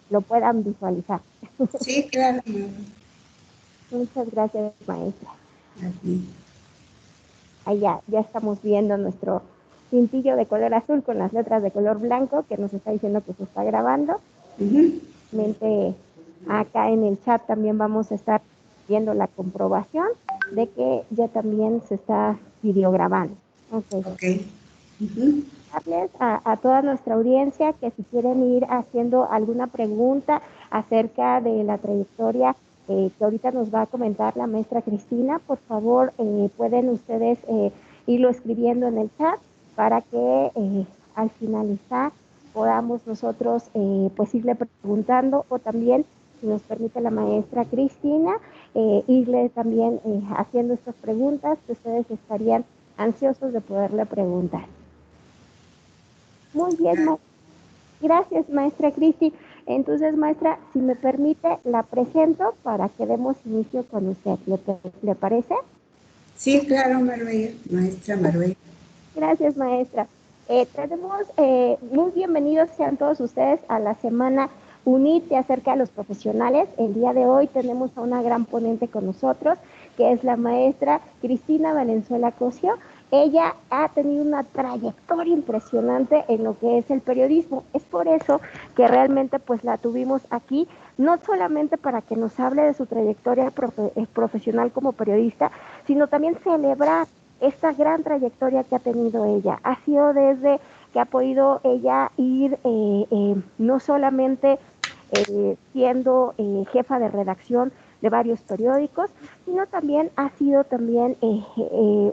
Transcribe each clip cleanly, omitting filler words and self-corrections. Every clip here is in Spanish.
lo puedan visualizar. Sí, claro. Muchas gracias, maestra. Aquí. Ahí ya estamos viendo nuestro cintillo de color azul con las letras de color blanco que nos está diciendo que se está grabando. Acá en el chat también vamos a estar viendo la comprobación de que ya también se está videograbando. Okay. Darles a toda nuestra audiencia que si quieren ir haciendo alguna pregunta acerca de la trayectoria que ahorita nos va a comentar la maestra Cristina, por favor pueden ustedes irlo escribiendo en el chat para que al finalizar podamos nosotros pues irle preguntando, o también, si nos permite la maestra Cristina, irle también haciendo estas preguntas que ustedes estarían ansiosos de poderle preguntar. Muy bien, gracias, maestra Cristi. Entonces, maestra, si me permite, la presento para que demos inicio con usted. ¿Le parece? Sí, claro, Marbella, maestra Marbella. Gracias, maestra. Tenemos muy bienvenidos sean todos ustedes a la semana Unite acerca de los profesionales. El día de hoy tenemos a una gran ponente con nosotros, que es la maestra Cristina Valenzuela Cosio. Ella ha tenido una trayectoria impresionante en lo que es el periodismo. Es por eso que realmente pues la tuvimos aquí, no solamente para que nos hable de su trayectoria profesional como periodista, sino también celebrar esta gran trayectoria que ha tenido ella. Ha sido desde que ha podido ella ir no solamente siendo jefa de redacción de varios periódicos, sino también ha sido también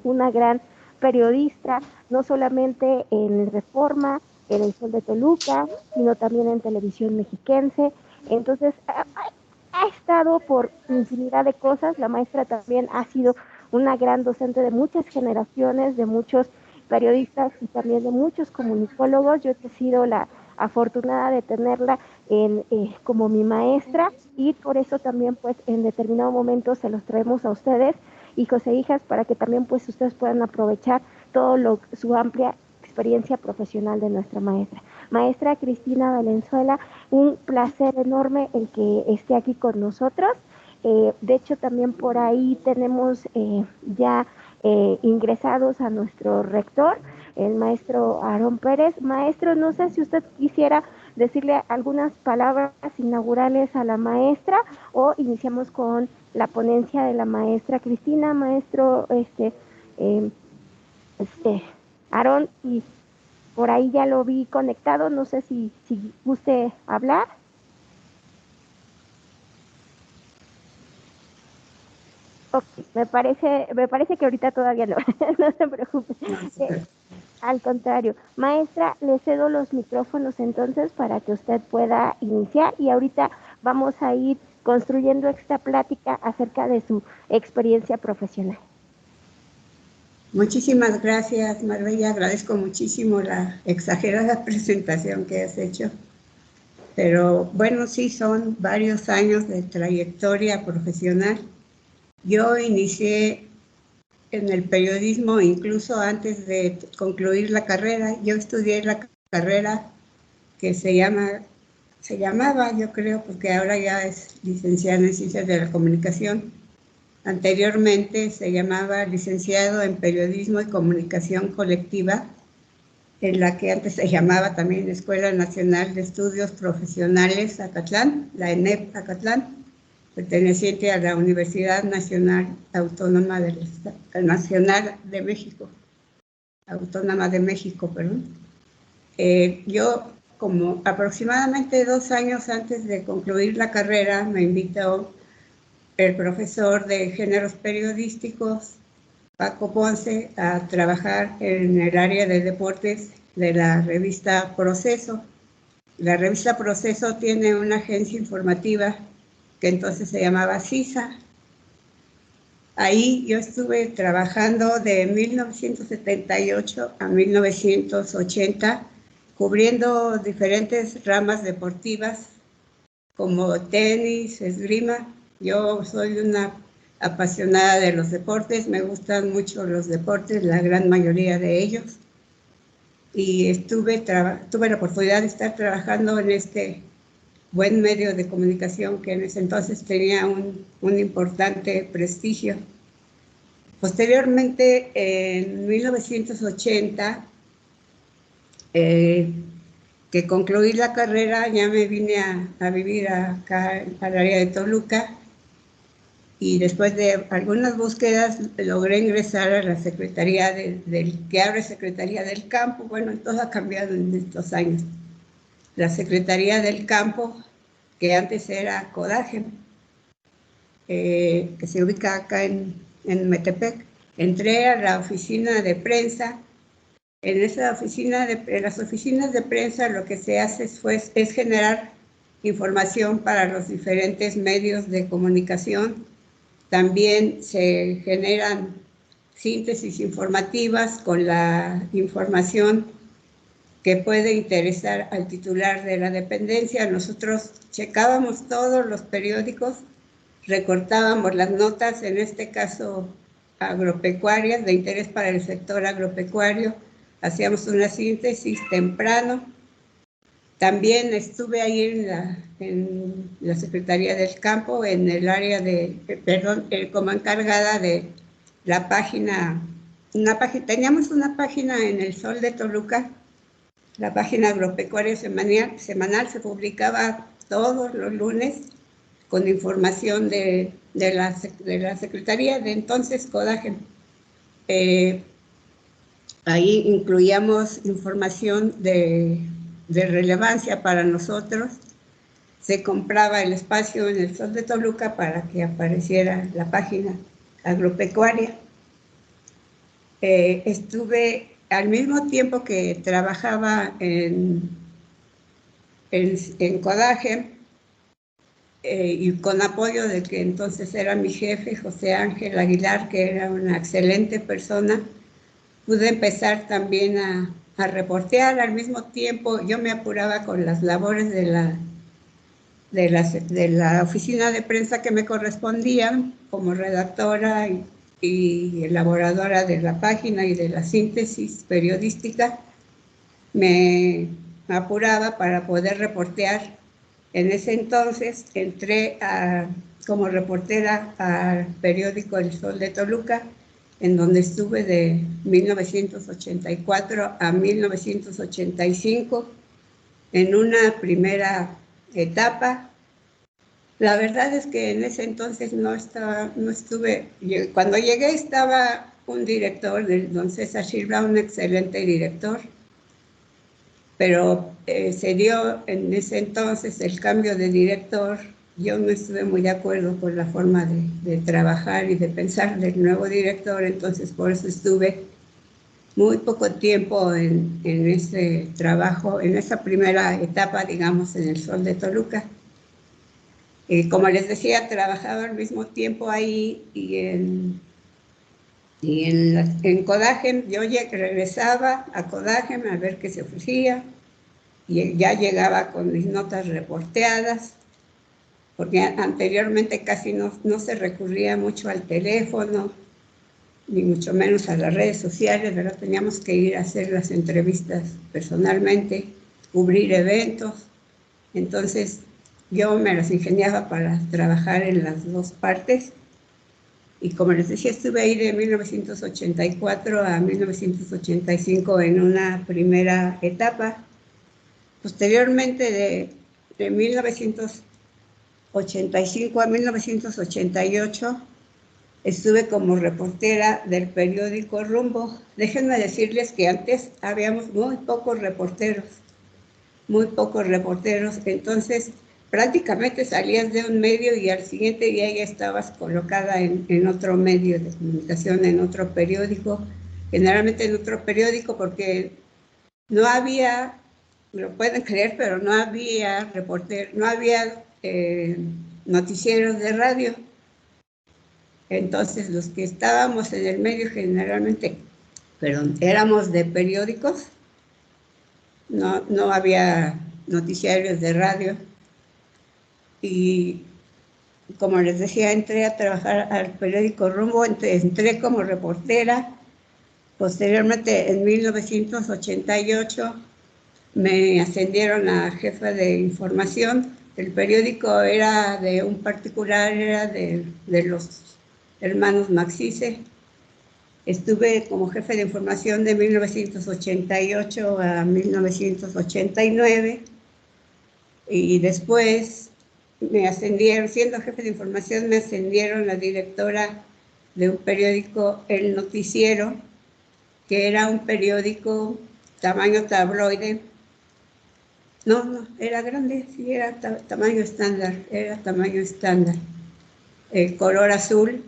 una gran periodista, no solamente en Reforma, en el Sol de Toluca, sino también en Televisión Mexiquense. Entonces, ha estado por infinidad de cosas. La maestra también ha sido una gran docente de muchas generaciones, de muchos periodistas y también de muchos comunicólogos. Yo he sido la afortunada de tenerla como mi maestra, y por eso también pues en determinado momento se los traemos a ustedes, hijos e hijas, para que también pues ustedes puedan aprovechar su amplia experiencia profesional de nuestra maestra. Maestra Cristina Valenzuela, un placer enorme el que esté aquí con nosotros. De hecho, también por ahí tenemos ya ingresados a nuestro rector, el maestro Aarón Pérez. Maestro, no sé si usted quisiera decirle algunas palabras inaugurales a la maestra, o iniciamos con la ponencia de la maestra Cristina. Maestro Aarón, y por ahí ya lo vi conectado, no sé si guste hablar. Okay, me parece que ahorita todavía no, no se preocupe. Al contrario, maestra, le cedo los micrófonos entonces para que usted pueda iniciar, y ahorita vamos a ir construyendo esta plática acerca de su experiencia profesional. Muchísimas gracias, Marbella. Agradezco muchísimo la exagerada presentación que has hecho. Pero bueno, sí, son varios años de trayectoria profesional. Yo inicié en el periodismo incluso antes de concluir la carrera. Yo estudié la carrera que se llamaba, yo creo, porque ahora ya es licenciada en Ciencias de la Comunicación. Anteriormente se llamaba licenciado en Periodismo y Comunicación Colectiva, en la que antes se llamaba también Escuela Nacional de Estudios Profesionales Acatlán, la ENEP Acatlán, perteneciente a la Universidad Nacional Autónoma Nacional de México, Autónoma de México, perdón. Yo, como aproximadamente 2 años antes de concluir la carrera, me invitó el profesor de géneros periodísticos, Paco Ponce, a trabajar en el área de deportes de la revista Proceso. La revista Proceso tiene una agencia informativa que entonces se llamaba CISA. Ahí yo estuve trabajando de 1978 a 1980, cubriendo diferentes ramas deportivas como tenis, esgrima. Yo soy una apasionada de los deportes, me gustan mucho los deportes, la gran mayoría de ellos. Y tuve la oportunidad de estar trabajando en este buen medio de comunicación que en ese entonces tenía un importante prestigio. Posteriormente, en 1980, que concluí la carrera, ya me vine a vivir acá al área de Toluca, y después de algunas búsquedas logré ingresar a la Secretaría que ahora es Secretaría del Campo. Bueno, todo ha cambiado en estos años. La Secretaría del Campo, que antes era CODAGEM, que se ubica acá en Metepec. Entré a la oficina de prensa. En las oficinas de prensa lo que se hace es generar información para los diferentes medios de comunicación. También se generan síntesis informativas con la información que puede interesar al titular de la dependencia. Nosotros checábamos todos los periódicos, recortábamos las notas, en este caso agropecuarias, de interés para el sector agropecuario, hacíamos una síntesis temprano. También estuve ahí en la Secretaría del Campo, en el área como encargada de la página, teníamos una página en El Sol de Toluca, la página agropecuaria semanal, se publicaba todos los lunes con información de la Secretaría de entonces, CODAGEM. Ahí incluíamos información de relevancia para nosotros. Se compraba el espacio en El Sol de Toluca para que apareciera la página agropecuaria. Estuve al mismo tiempo que trabajaba en CODAGEM, y con apoyo del que entonces era mi jefe, José Ángel Aguilar, que era una excelente persona, pude empezar también a reportear. Al mismo tiempo yo me apuraba con las labores de la oficina de prensa que me correspondían como redactora y elaboradora de la página y de la síntesis periodística. Me apuraba para poder reportear. En ese entonces entré como reportera al periódico El Sol de Toluca, en donde estuve de 1984 a 1985 en una primera etapa. La verdad es que en ese entonces no estuve. Cuando llegué estaba un director, don César Silva, un excelente director, pero se dio en ese entonces el cambio de director. Yo no estuve muy de acuerdo con la forma de trabajar y de pensar del nuevo director, entonces por eso estuve muy poco tiempo en ese trabajo, en esa primera etapa, digamos, en El Sol de Toluca. Como les decía, trabajaba al mismo tiempo ahí y en CODAGEM. Yo regresaba a CODAGEM a ver qué se ofrecía, y ya llegaba con mis notas reporteadas, porque anteriormente casi no se recurría mucho al teléfono, ni mucho menos a las redes sociales, ¿verdad? Teníamos que ir a hacer las entrevistas personalmente, cubrir eventos. Entonces yo me las ingeniaba para trabajar en las dos partes. Y como les decía, estuve ahí de 1984 a 1985 en una primera etapa. Posteriormente, de 1985 a 1988, estuve como reportera del periódico Rumbo. Déjenme decirles que antes habíamos muy pocos reporteros, entonces prácticamente salías de un medio y al siguiente día ya estabas colocada en otro medio de comunicación, en otro periódico, generalmente en otro periódico, porque no había, lo pueden creer, pero no había noticieros de radio. Entonces los que estábamos en el medio generalmente, éramos de periódicos, no había noticiarios de radio. Y como les decía, entré a trabajar al periódico Rumbo, entré como reportera. Posteriormente, en 1988, me ascendieron a jefa de información, El periódico era de un particular, era de los hermanos Maxice. Estuve como jefe de información de 1988 a 1989 y después me ascendieron, siendo jefe de información, me ascendieron a directora de un periódico, El Noticiero, que era un periódico tamaño tabloide. No, era grande, sí, era tamaño estándar, color azul,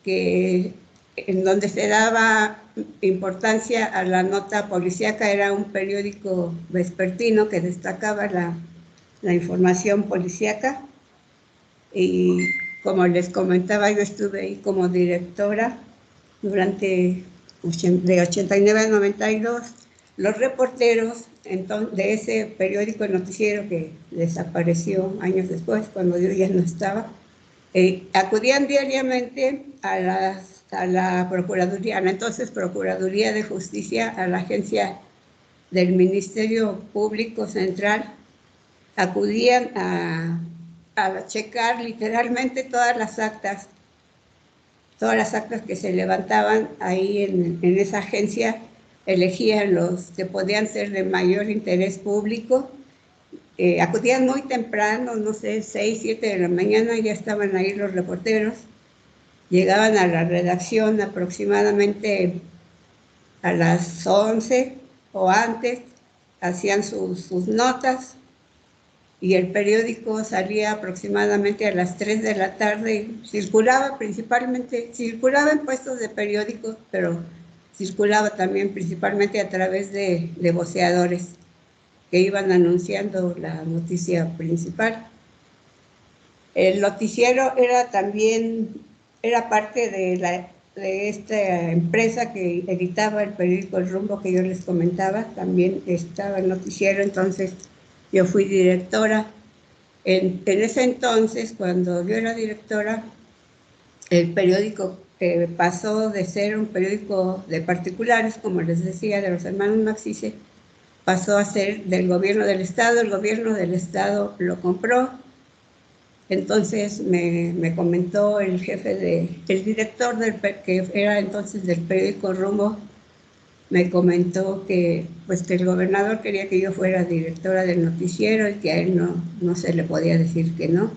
en donde se daba importancia a la nota policíaca. Era un periódico vespertino que destacaba la información policíaca. Y como les comentaba, yo estuve ahí como directora de 89 a 92. Los reporteros de ese periódico, El Noticiero, que desapareció años después, cuando yo ya no estaba, acudían diariamente a la Procuraduría, a la entonces Procuraduría de Justicia, a la agencia del Ministerio Público Central. Acudían a checar literalmente todas las actas que se levantaban ahí en esa agencia. Elegían los que podían ser de mayor interés público. Acudían muy temprano, no sé, 6, 7 de la mañana, ya estaban ahí los reporteros. Llegaban a la redacción aproximadamente a las 11 o antes, hacían sus notas, y el periódico salía aproximadamente a las 3 de la tarde. Y circulaba en puestos de periódicos, pero circulaba también principalmente a través de voceadores que iban anunciando la noticia principal. El noticiero era parte de esta empresa que editaba el periódico El Rumbo, que yo les comentaba. También estaba el noticiero, entonces yo fui directora. En ese entonces, cuando yo era directora, el periódico pasó de ser un periódico de particulares, como les decía, de los hermanos Maxice, pasó a ser del gobierno del Estado. El gobierno del Estado lo compró. Entonces me comentó el director que era entonces del periódico Rumbo, me comentó que el gobernador quería que yo fuera directora del noticiero y que a él no se le podía decir que no.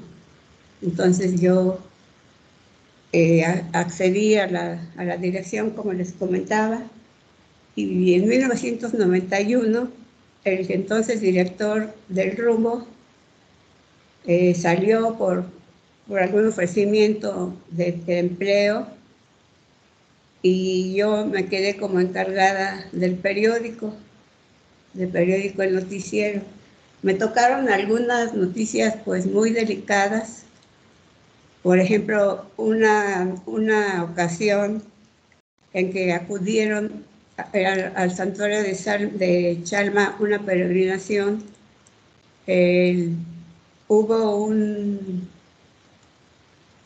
Entonces yo accedí a la dirección, como les comentaba, y en 1991 el entonces director del Rumbo salió por algún ofrecimiento de empleo, y yo me quedé como encargada del periódico El Noticiero. Me tocaron algunas noticias pues muy delicadas. Por ejemplo, una ocasión en que acudieron al santuario de Chalma, una peregrinación.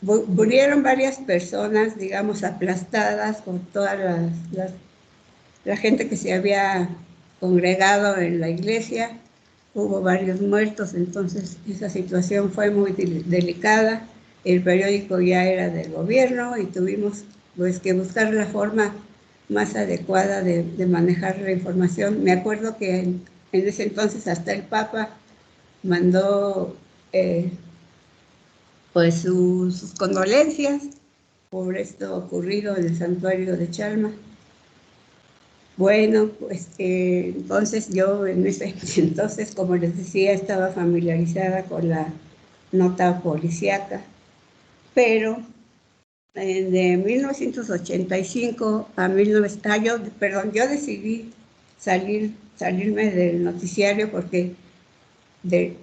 Murieron varias personas, digamos, aplastadas por toda la gente que se había congregado en la iglesia. Hubo varios muertos, entonces esa situación fue muy delicada. El periódico ya era del gobierno y tuvimos que buscar la forma más adecuada de manejar la información. Me acuerdo que en ese entonces hasta el Papa mandó sus condolencias por esto ocurrido en el santuario de Chalma. Bueno, entonces yo en ese entonces, como les decía, estaba familiarizada con la nota policíaca, pero de 1985 a yo decidí salirme del noticiario porque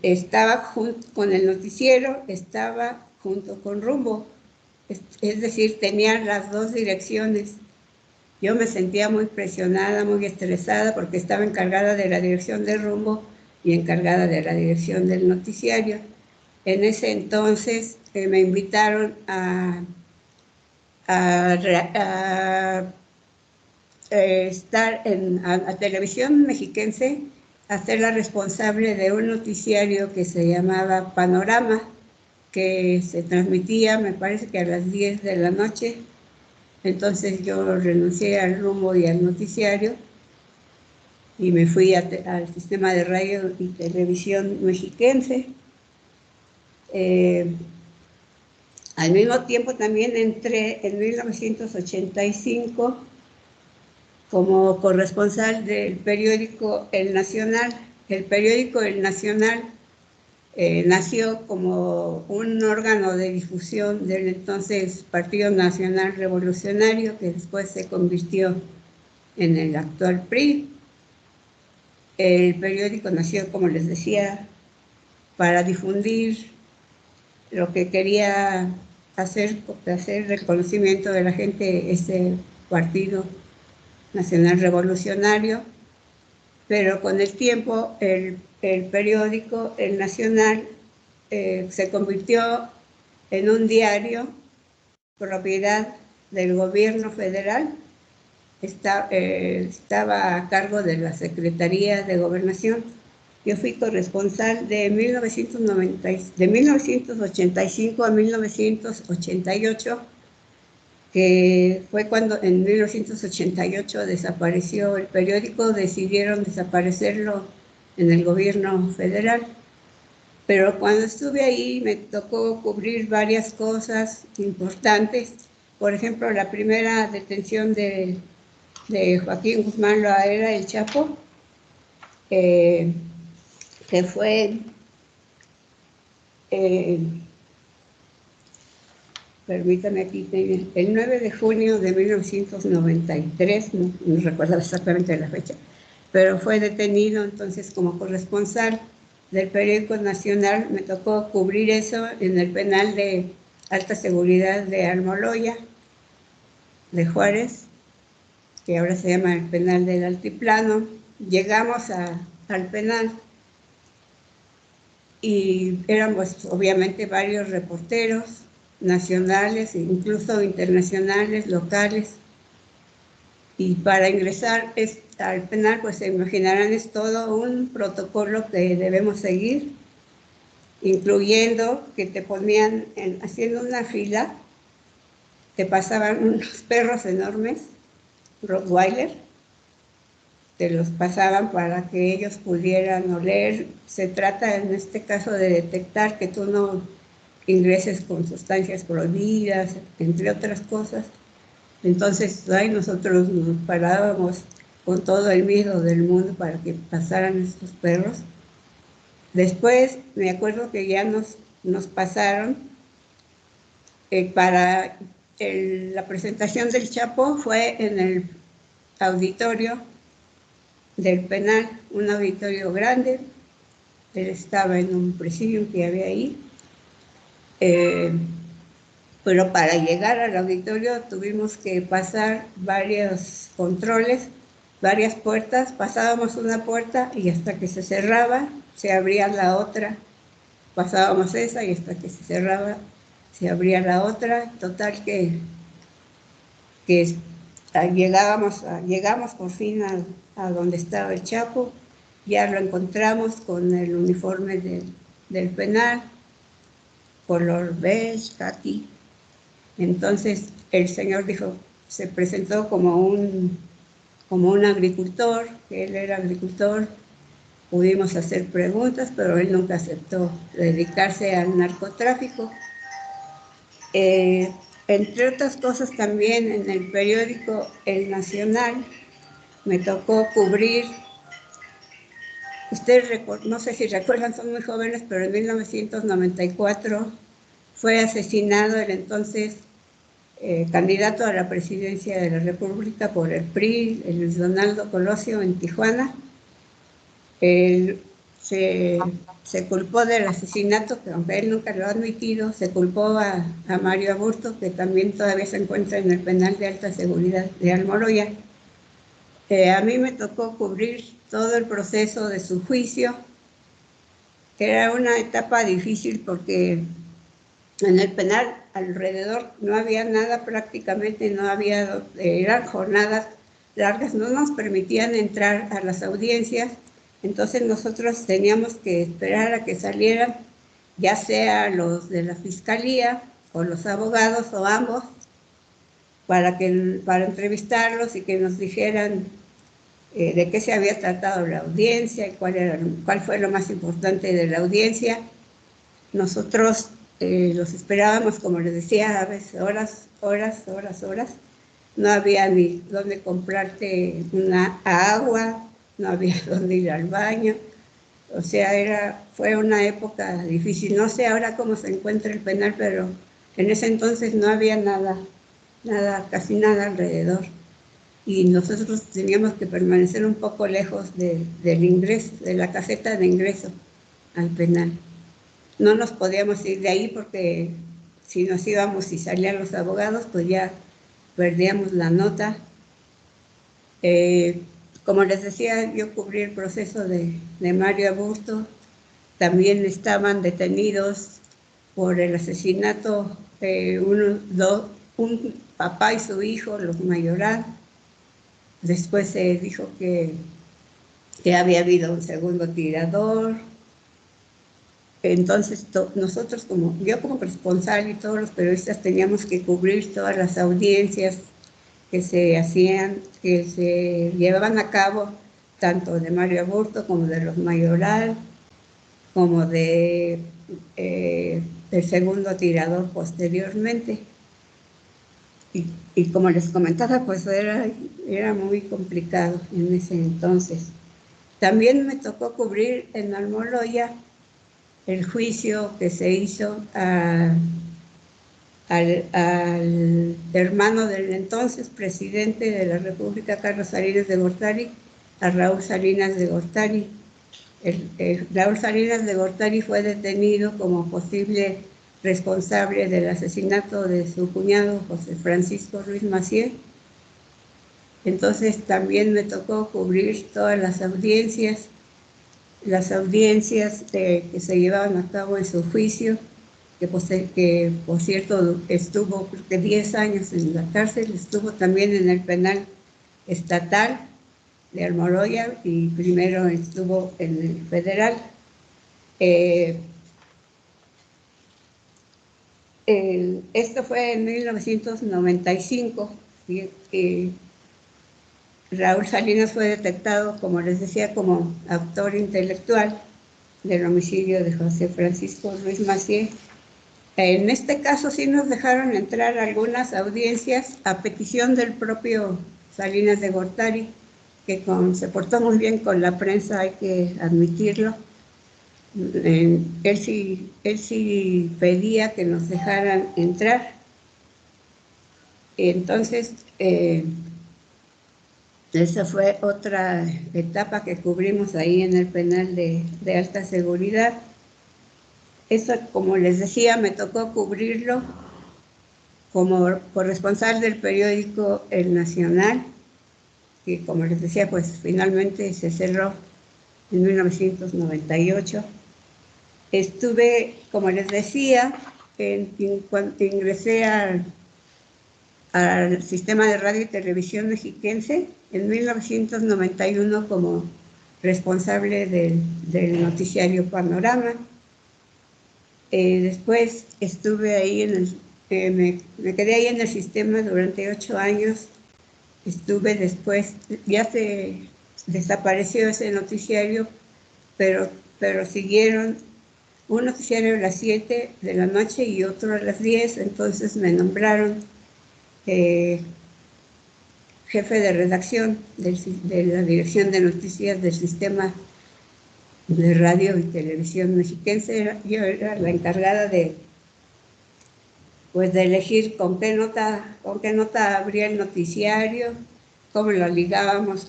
estaba con el noticiero, estaba junto con Rumbo, es decir, tenía las dos direcciones. Yo me sentía muy presionada, muy estresada, porque estaba encargada de la dirección del Rumbo y encargada de la dirección del noticiario. En ese entonces me invitaron a estar a Televisión Mexiquense, a ser la responsable de un noticiario que se llamaba Panorama, que se transmitía, me parece que a las 10 de la noche. Entonces yo renuncié al rumbo y al noticiario y me fui al sistema de radio y televisión mexiquense. Al mismo tiempo también entré en 1985 como corresponsal del periódico El Nacional. El periódico El Nacional nació como un órgano de difusión del entonces Partido Nacional Revolucionario, que después se convirtió en el actual PRI. El periódico nació, como les decía, para difundir lo que quería hacer el conocimiento de la gente, ese Partido Nacional Revolucionario, pero con el tiempo el periódico, El Nacional, se convirtió en un diario propiedad del gobierno federal. Estaba a cargo de la Secretaría de Gobernación. Yo fui corresponsal de 1985 a 1988, que fue cuando en 1988 desapareció el periódico, decidieron desaparecerlo en el gobierno federal. Pero cuando estuve ahí me tocó cubrir varias cosas importantes. Por ejemplo, la primera detención de Joaquín Guzmán Loera, el Chapo, que fue permítame aquí, el 9 de junio de 1993, no recuerdo exactamente la fecha, pero fue detenido. Entonces, como corresponsal del periódico Nacional, me tocó cubrir eso en el penal de alta seguridad de Almoloya, de Juárez, que ahora se llama el penal del Altiplano. Llegamos al penal y éramos obviamente varios reporteros nacionales, incluso internacionales, locales. Y para ingresar al penal, pues se imaginarán, es todo un protocolo que debemos seguir, incluyendo que te ponían haciendo una fila, te pasaban unos perros enormes, Rottweiler, te los pasaban para que ellos pudieran oler. Se trata en este caso de detectar que tú no ingreses con sustancias prohibidas, entre otras cosas. Entonces ahí nosotros nos parábamos con todo el miedo del mundo para que pasaran estos perros. Después me acuerdo que ya nos pasaron para la presentación del Chapo, fue en el auditorio del penal, un auditorio grande. Él estaba en un presidio que había ahí. Pero para llegar al auditorio tuvimos que pasar varios controles, varias puertas. Pasábamos una puerta y hasta que se cerraba, se abría la otra. Pasábamos esa y hasta que se cerraba, se abría la otra. Total que llegamos por fin a donde estaba el Chapo. Ya lo encontramos con el uniforme del penal, color beige, caqui. Entonces el señor dijo, se presentó como un agricultor, que él era agricultor. Pudimos hacer preguntas, pero él nunca aceptó dedicarse al narcotráfico. Entre otras cosas, también en el periódico El Nacional me tocó cubrir, ustedes no sé si recuerdan, son muy jóvenes, pero en 1994 fue asesinado el entonces candidato a la presidencia de la República por el PRI, el Luis Donaldo Colosio, en Tijuana. Él se culpó del asesinato, que aunque él nunca lo ha admitido, se culpó a Mario Aburto, que también todavía se encuentra en el penal de alta seguridad de Almoloya. A mí me tocó cubrir todo el proceso de su juicio, que era una etapa difícil porque en el penal alrededor no había nada, prácticamente no había, eran jornadas largas, no nos permitían entrar a las audiencias Entonces nosotros teníamos que esperar a que salieran, ya sea los de la fiscalía o los abogados o ambos, para entrevistarlos y que nos dijeran de qué se había tratado la audiencia y cuál fue lo más importante de la audiencia. Nosotros los esperábamos, como les decía, a veces horas. No había ni dónde comprarte una agua, no había dónde ir al baño. O sea, fue una época difícil. No sé ahora cómo se encuentra el penal, pero en ese entonces no había nada, casi nada alrededor. Y nosotros teníamos que permanecer un poco lejos del ingreso, de la caseta de ingreso al penal. No nos podíamos ir de ahí porque si nos íbamos y salían los abogados, pues ya perdíamos la nota. Como les decía, yo cubrí el proceso de Mario Aburto. También estaban detenidos por el asesinato de un papá y su hijo, los Mayoral. Después se dijo que había habido un segundo tirador. Entonces nosotros, yo como responsable y todos los periodistas, teníamos que cubrir todas las audiencias que se hacían, que se llevaban a cabo, tanto de Mario Aburto como de los Mayoral, como del segundo tirador posteriormente. Y como les comentaba, pues era muy complicado en ese entonces. También me tocó cubrir en Almoloya el juicio que se hizo al hermano del entonces presidente de la República, Carlos Salinas de Gortari, a Raúl Salinas de Gortari. Raúl Salinas de Gortari fue detenido como posible responsable del asesinato de su cuñado José Francisco Ruiz Massieu. Entonces también me tocó cubrir todas las audiencias que se llevaban a cabo en su juicio, que por cierto estuvo 10 años en la cárcel, estuvo también en el penal estatal de Almoloya y primero estuvo en el federal. Esto fue en 1995, y Raúl Salinas fue detectado, como les decía, como autor intelectual del homicidio de José Francisco Ruiz Massieu. En este caso sí nos dejaron entrar algunas audiencias a petición del propio Salinas de Gortari, que se portó muy bien con la prensa, hay que admitirlo. Él sí pedía que nos dejaran entrar. Entonces, esa fue otra etapa que cubrimos ahí en el penal de alta seguridad. Eso, como les decía, me tocó cubrirlo como corresponsal del periódico El Nacional, que como les decía, pues finalmente se cerró en 1998. Estuve, como les decía, cuando ingresé al sistema de radio y televisión mexiquense en 1991 como responsable del noticiario Panorama. Después estuve ahí me quedé ahí en el sistema durante 8 años. Estuve después, ya se desapareció ese noticiario, pero siguieron un noticiario a las 7 de la noche y otro a las 10, entonces me nombraron jefe de redacción de la Dirección de Noticias del Sistema de Radio y Televisión Mexiquense. Yo era la encargada de elegir con qué nota abría el noticiario, cómo ligábamos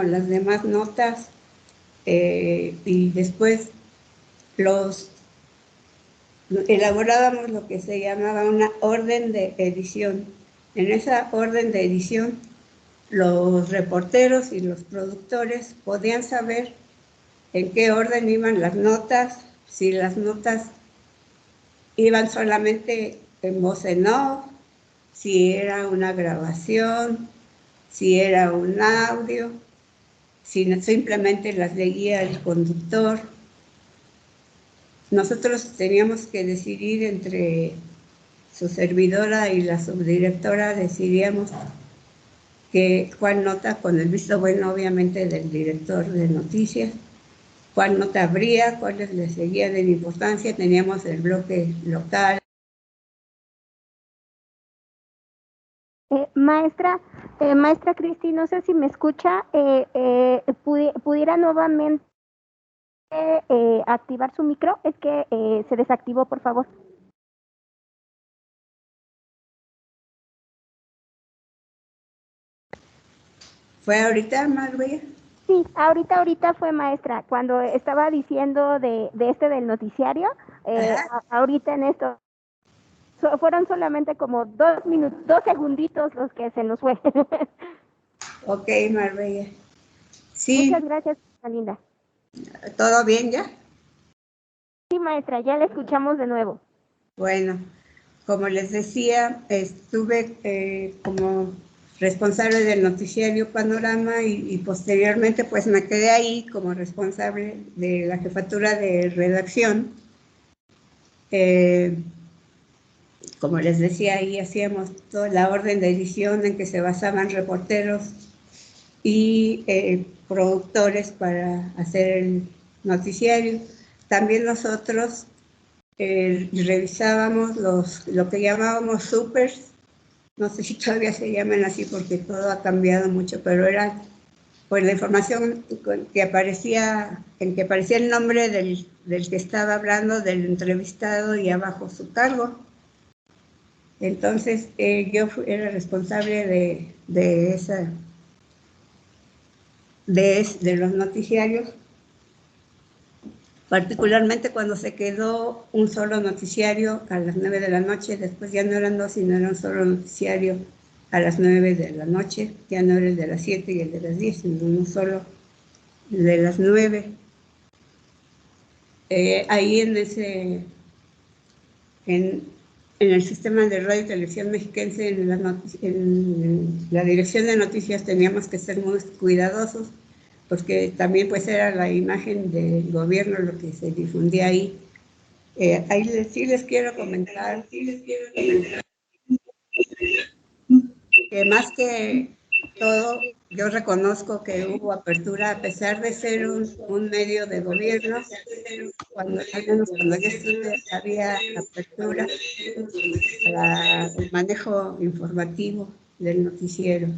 las demás notas, y después elaborábamos lo que se llamaba una orden de edición. En esa orden de edición, los reporteros y los productores podían saber en qué orden iban las notas, si las notas iban solamente en voz en off, si era una grabación, si era un audio. sino simplemente las leía el conductor. Nosotros teníamos que decidir entre su servidora y la subdirectora, decidíamos cuál nota, con el visto bueno obviamente del director de noticias, cuál nota habría, cuáles le seguían de importancia. Teníamos el bloque local. Maestra Cristi, no sé si me escucha, pudiera nuevamente activar su micro, es que se desactivó, por favor. ¿Fue ahorita, Marbella? Sí, ahorita fue, maestra, cuando estaba diciendo de del noticiario, ahorita en esto, fueron solamente como 2 minutos, 2 segunditos los que se nos fue. Ok, Marbella. Sí. Muchas gracias, linda. ¿Todo bien ya? Sí, maestra, ya la escuchamos de nuevo. Bueno, como les decía, estuve como responsable del noticiario Panorama y posteriormente pues me quedé ahí como responsable de la jefatura de redacción. Como les decía, ahí hacíamos toda la orden de edición en que se basaban reporteros y productores para hacer el noticiario. También nosotros revisábamos lo que llamábamos supers, no sé si todavía se llaman así porque todo ha cambiado mucho, pero era pues la información que aparecía, en que aparecía el nombre del que estaba hablando, del entrevistado y abajo su cargo. Entonces yo era responsable de los noticiarios, particularmente cuando se quedó un solo noticiario a las 9 de la noche, después ya no eran dos, sino era un solo noticiario a las 9 de la noche, ya no era el de las 7 y el de las 10, sino uno solo de las 9. Ahí en el sistema de radio y televisión mexiquense, en la dirección de noticias teníamos que ser muy cuidadosos, porque también pues era la imagen del gobierno lo que se difundía ahí. Ahí sí les quiero comentar que más que todo, yo reconozco que hubo apertura, a pesar de ser un medio de gobierno, cuando yo estuve había apertura para el manejo informativo del noticiero.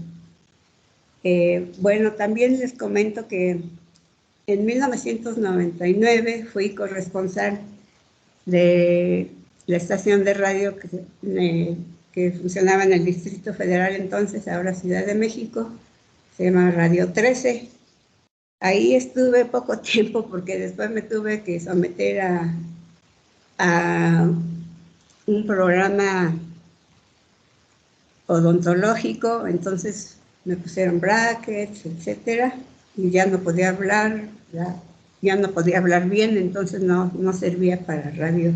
Bueno, también les comento que en 1999 fui corresponsal de la estación de radio que funcionaba en el Distrito Federal entonces, ahora Ciudad de México, se llama Radio 13. Ahí estuve poco tiempo porque después me tuve que someter a un programa odontológico, entonces me pusieron brackets, etcétera, y ya no podía hablar, ya no podía hablar bien, entonces no servía para radio.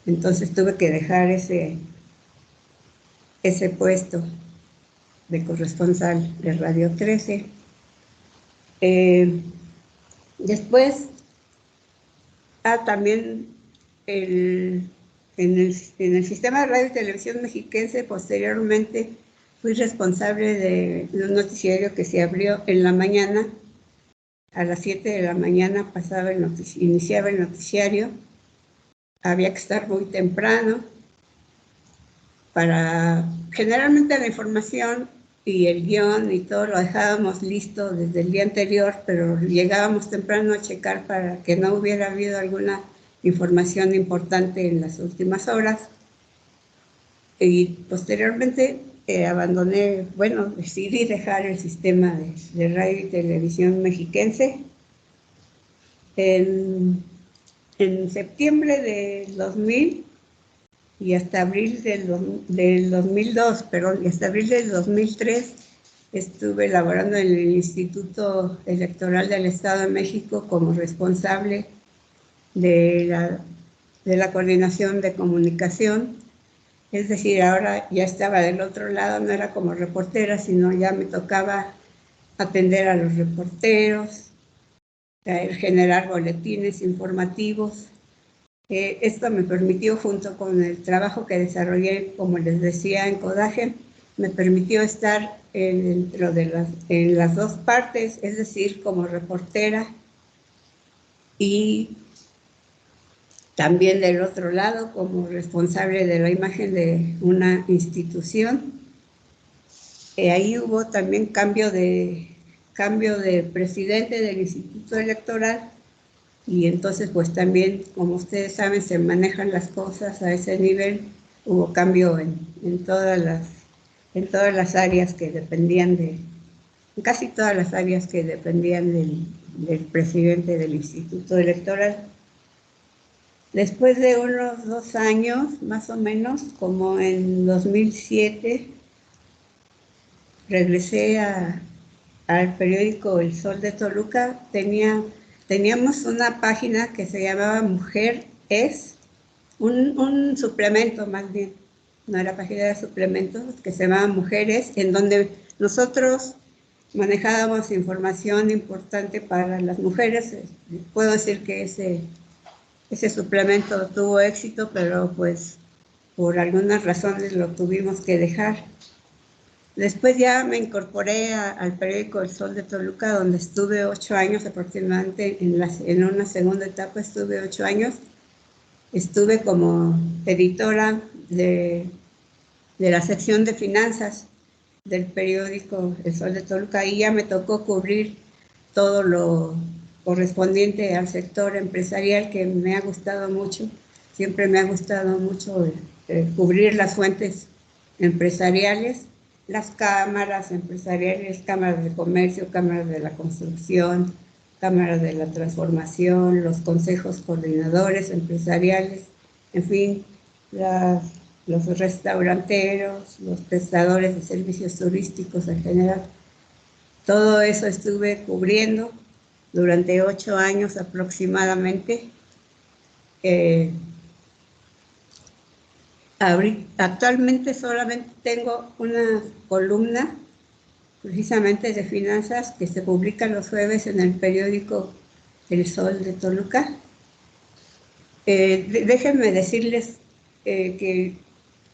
Entonces tuve que dejar ese puesto de corresponsal de Radio 13. Después, también en el sistema de radio y televisión mexiquense, posteriormente fui responsable de un noticiario que se abrió en la mañana, a las 7 de la mañana iniciaba el noticiario, había que estar muy temprano, generalmente la información y el guión y todo lo dejábamos listo desde el día anterior, pero llegábamos temprano a checar para que no hubiera habido alguna información importante en las últimas horas. Y posteriormente decidí dejar el sistema de radio y televisión mexiquense. En septiembre del 2000 y hasta abril del 2002, perdón, y hasta abril del 2003 estuve laborando en el Instituto Electoral del Estado de México como responsable de la coordinación de comunicación. Es decir, ahora ya estaba del otro lado, no era como reportera, sino ya me tocaba atender a los reporteros, generar boletines informativos. Esto me permitió, junto con el trabajo que desarrollé, como les decía, en Codagen, me permitió estar en las dos partes, es decir, como reportera y también del otro lado como responsable de la imagen de una institución. Ahí hubo también cambio de presidente del Instituto Electoral, y entonces pues también, como ustedes saben, se manejan las cosas a ese nivel. Hubo cambio en todas las áreas que dependían casi todas las áreas que dependían del presidente del Instituto Electoral. Después de unos 2 años, más o menos, como en 2007, regresé al periódico El Sol de Toluca. Teníamos una página que se llamaba Mujer Es, un suplemento más bien, no era página de suplementos, que se llamaba Mujeres, en donde nosotros manejábamos información importante para las mujeres. Puedo decir que ese suplemento tuvo éxito, pero pues por algunas razones lo tuvimos que dejar. Después ya me incorporé al periódico El Sol de Toluca, donde estuve 8 años aproximadamente. En una segunda etapa estuve 8 años. Estuve como editora de la sección de finanzas del periódico El Sol de Toluca, y ya me tocó cubrir todo lo correspondiente al sector empresarial, que me ha gustado mucho. Siempre me ha gustado mucho cubrir las fuentes empresariales, las cámaras empresariales, cámaras de comercio, cámaras de la construcción, cámaras de la transformación, los consejos coordinadores empresariales, en fin, los restauranteros, los prestadores de servicios turísticos en general. Todo eso estuve cubriendo durante 8 años aproximadamente. Actualmente solamente tengo una columna precisamente de finanzas que se publica los jueves en el periódico El Sol de Toluca. Déjenme decirles que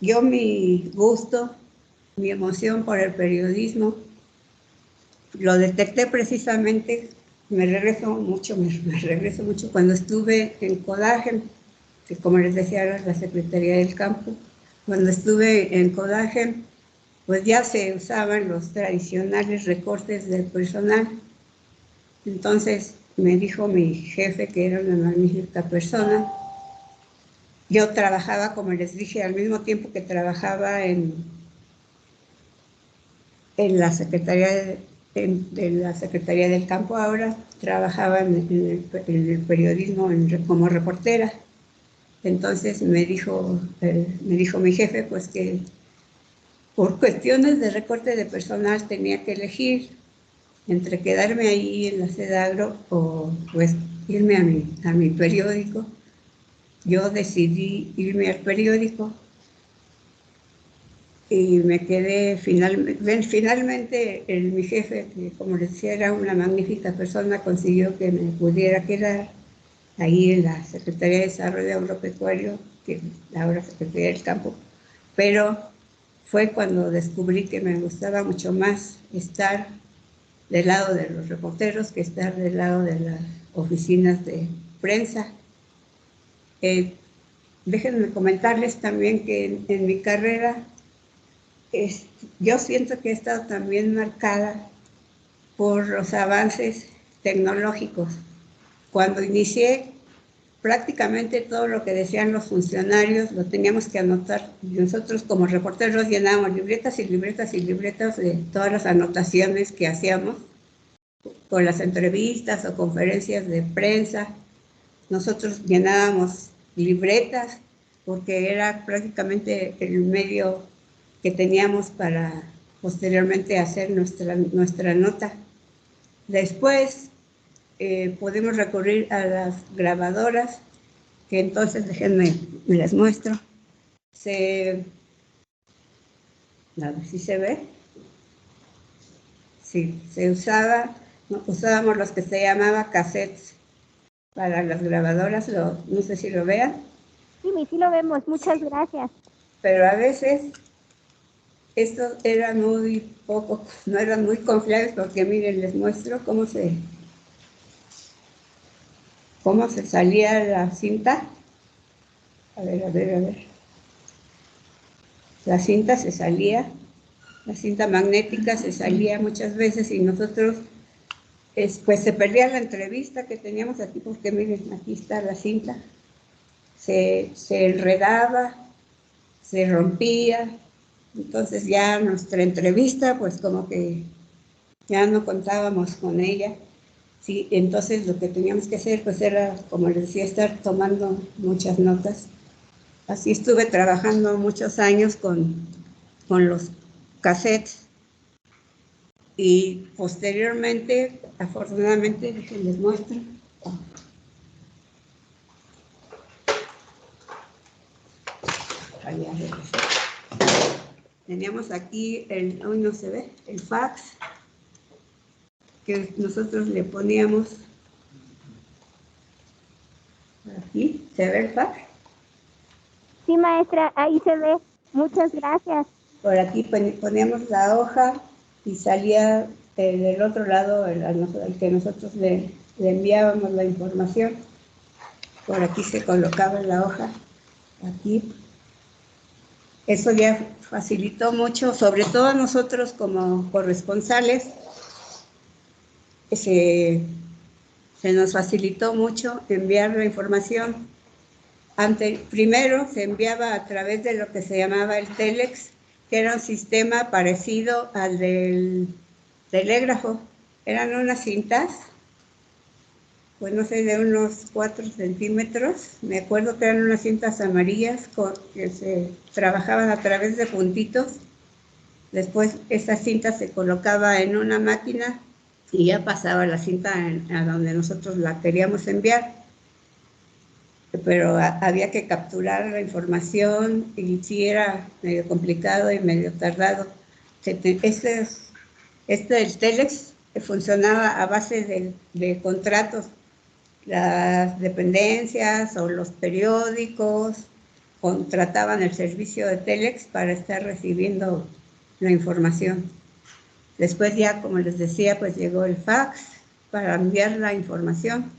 yo, mi gusto, mi emoción por el periodismo, lo detecté precisamente, me regreso mucho cuando estuve en Codagen, que como les decía era la Secretaría del Campo. Cuando estuve en Codagen, pues ya se usaban los tradicionales recortes del personal. Entonces me dijo mi jefe, que era una magnífica persona. Yo trabajaba, como les dije, al mismo tiempo que trabajaba en la Secretaría del Campo. Ahora trabajaba en el periodismo como reportera. Entonces me dijo mi jefe pues que por cuestiones de recorte de personal tenía que elegir entre quedarme ahí en la Sedagro o pues irme a mi periódico. Yo decidí irme al periódico y me quedé finalmente. Mi jefe, que como les decía era una magnífica persona, consiguió que me pudiera quedar ahí en la Secretaría de Desarrollo Agropecuario, que ahora Secretaría del Campo. Pero fue cuando descubrí que me gustaba mucho más estar del lado de los reporteros que estar del lado de las oficinas de prensa. Déjenme comentarles también que en mi carrera yo siento que he estado también marcada por los avances tecnológicos. Cuando inicié, prácticamente todo lo que decían los funcionarios lo teníamos que anotar. Nosotros como reporteros llenábamos libretas y libretas y libretas de todas las anotaciones que hacíamos con las entrevistas o conferencias de prensa. Nosotros llenábamos libretas porque era prácticamente el medio que teníamos para posteriormente hacer nuestra nota. Después podemos recurrir a las grabadoras, que entonces, déjenme, me las muestro. A ver si se ve. Sí, se usaba, no, usábamos los que se llamaba cassettes para las grabadoras, no sé si lo vean. Sí, sí lo vemos, muchas gracias. Pero a veces estos eran muy poco, no eran muy confiables porque miren, les muestro cómo se salía la cinta. A ver, a ver, a ver. La cinta se salía, la cinta magnética se salía muchas veces y nosotros, pues se perdía la entrevista que teníamos aquí, porque miren, aquí está la cinta. Se enredaba, se rompía, entonces ya nuestra entrevista, pues como que ya no contábamos con ella. Sí, entonces lo que teníamos que hacer, pues era, como les decía, estar tomando muchas notas. Así estuve trabajando muchos años con los cassettes y posteriormente, afortunadamente, les muestro. Teníamos aquí, hoy no se ve, el fax, que nosotros le poníamos aquí, ¿se ve el fax? Sí, maestra, ahí se ve. Muchas gracias. Por aquí poníamos la hoja y salía del otro lado al que nosotros le enviábamos la información. Por aquí se colocaba la hoja, aquí. Eso ya facilitó mucho, sobre todo a nosotros como corresponsales, se nos facilitó mucho enviar la información. Primero se enviaba a través de lo que se llamaba el Telex, que era un sistema parecido al del telégrafo. Eran unas cintas, pues no sé, de unos 4 centímetros. Me acuerdo que eran unas cintas amarillas que se trabajaban a través de puntitos. Después esa cinta se colocaba en una máquina y ya pasaba la cinta a donde nosotros la queríamos enviar. Pero había que capturar la información y sí era medio complicado y medio tardado. El Telex funcionaba a base de contratos. Las dependencias o los periódicos contrataban el servicio de Telex para estar recibiendo la información. Después ya, como les decía, pues llegó el fax para enviar la información.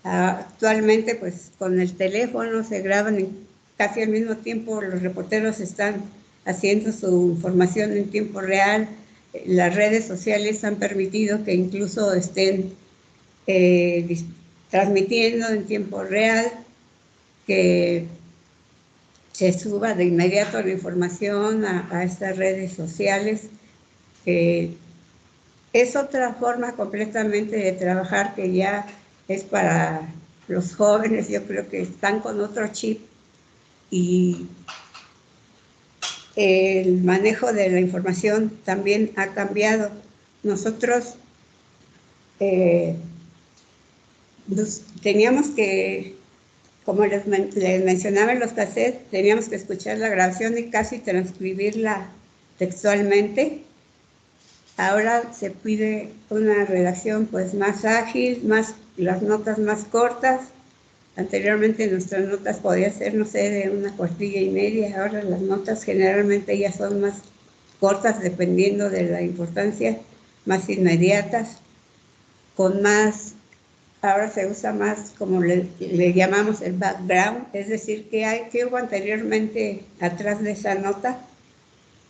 Actualmente, pues con el teléfono se graban casi al mismo tiempo, los reporteros están haciendo su información en tiempo real. Las redes sociales han permitido que incluso estén transmitiendo en tiempo real, que se suba de inmediato la información a estas redes sociales. Es otra forma completamente de trabajar que ya es para los jóvenes, yo creo que están con otro chip y el manejo de la información también ha cambiado. Nosotros teníamos que, como les mencionaba en los cassettes, teníamos que escuchar la grabación y casi transcribirla textualmente. Ahora se pide una redacción pues más ágil, las notas más cortas. Anteriormente nuestras notas podían ser, no sé, de una cuartilla y media. Ahora las notas generalmente ya son más cortas dependiendo de la importancia, más inmediatas, ahora se usa más, como le llamamos, el background, es decir, qué hubo anteriormente atrás de esa nota,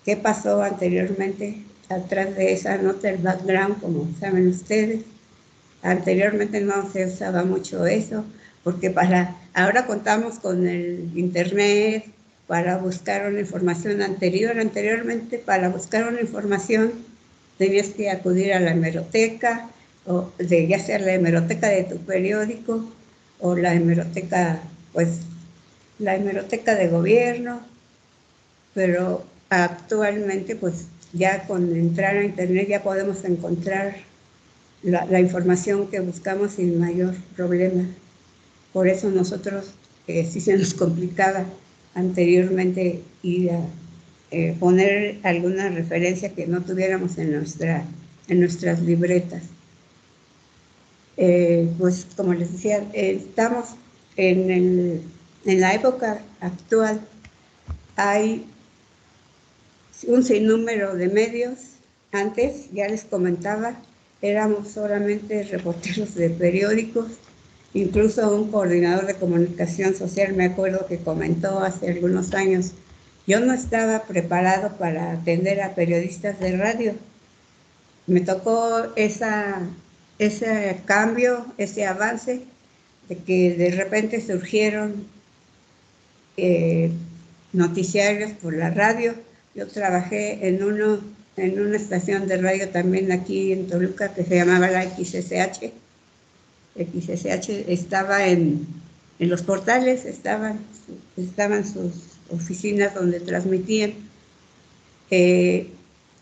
qué pasó anteriormente atrás de esa nota, el background, como saben ustedes. Anteriormente no se usaba mucho eso, porque ahora contamos con el internet para buscar una información anterior. Anteriormente, para buscar una información, tenías que acudir a la hemeroteca, ya sea la hemeroteca de tu periódico o la hemeroteca de gobierno, pero actualmente pues ya con entrar a internet ya podemos encontrar la información que buscamos sin mayor problema. Por eso nosotros sí se nos complicaba anteriormente ir a poner alguna referencia que no tuviéramos en nuestra en nuestras libretas. Pues como les decía, estamos en la época actual, hay un sinnúmero de medios. Antes, ya les comentaba, éramos solamente reporteros de periódicos, incluso un coordinador de comunicación social, me acuerdo que comentó hace algunos años, yo no estaba preparado para atender a periodistas de radio. Me tocó ese cambio, ese avance, de que de repente surgieron noticiarios por la radio. Yo trabajé en una estación de radio también aquí en Toluca que se llamaba la XSH. XSH estaba en los portales, estaban sus oficinas donde transmitían.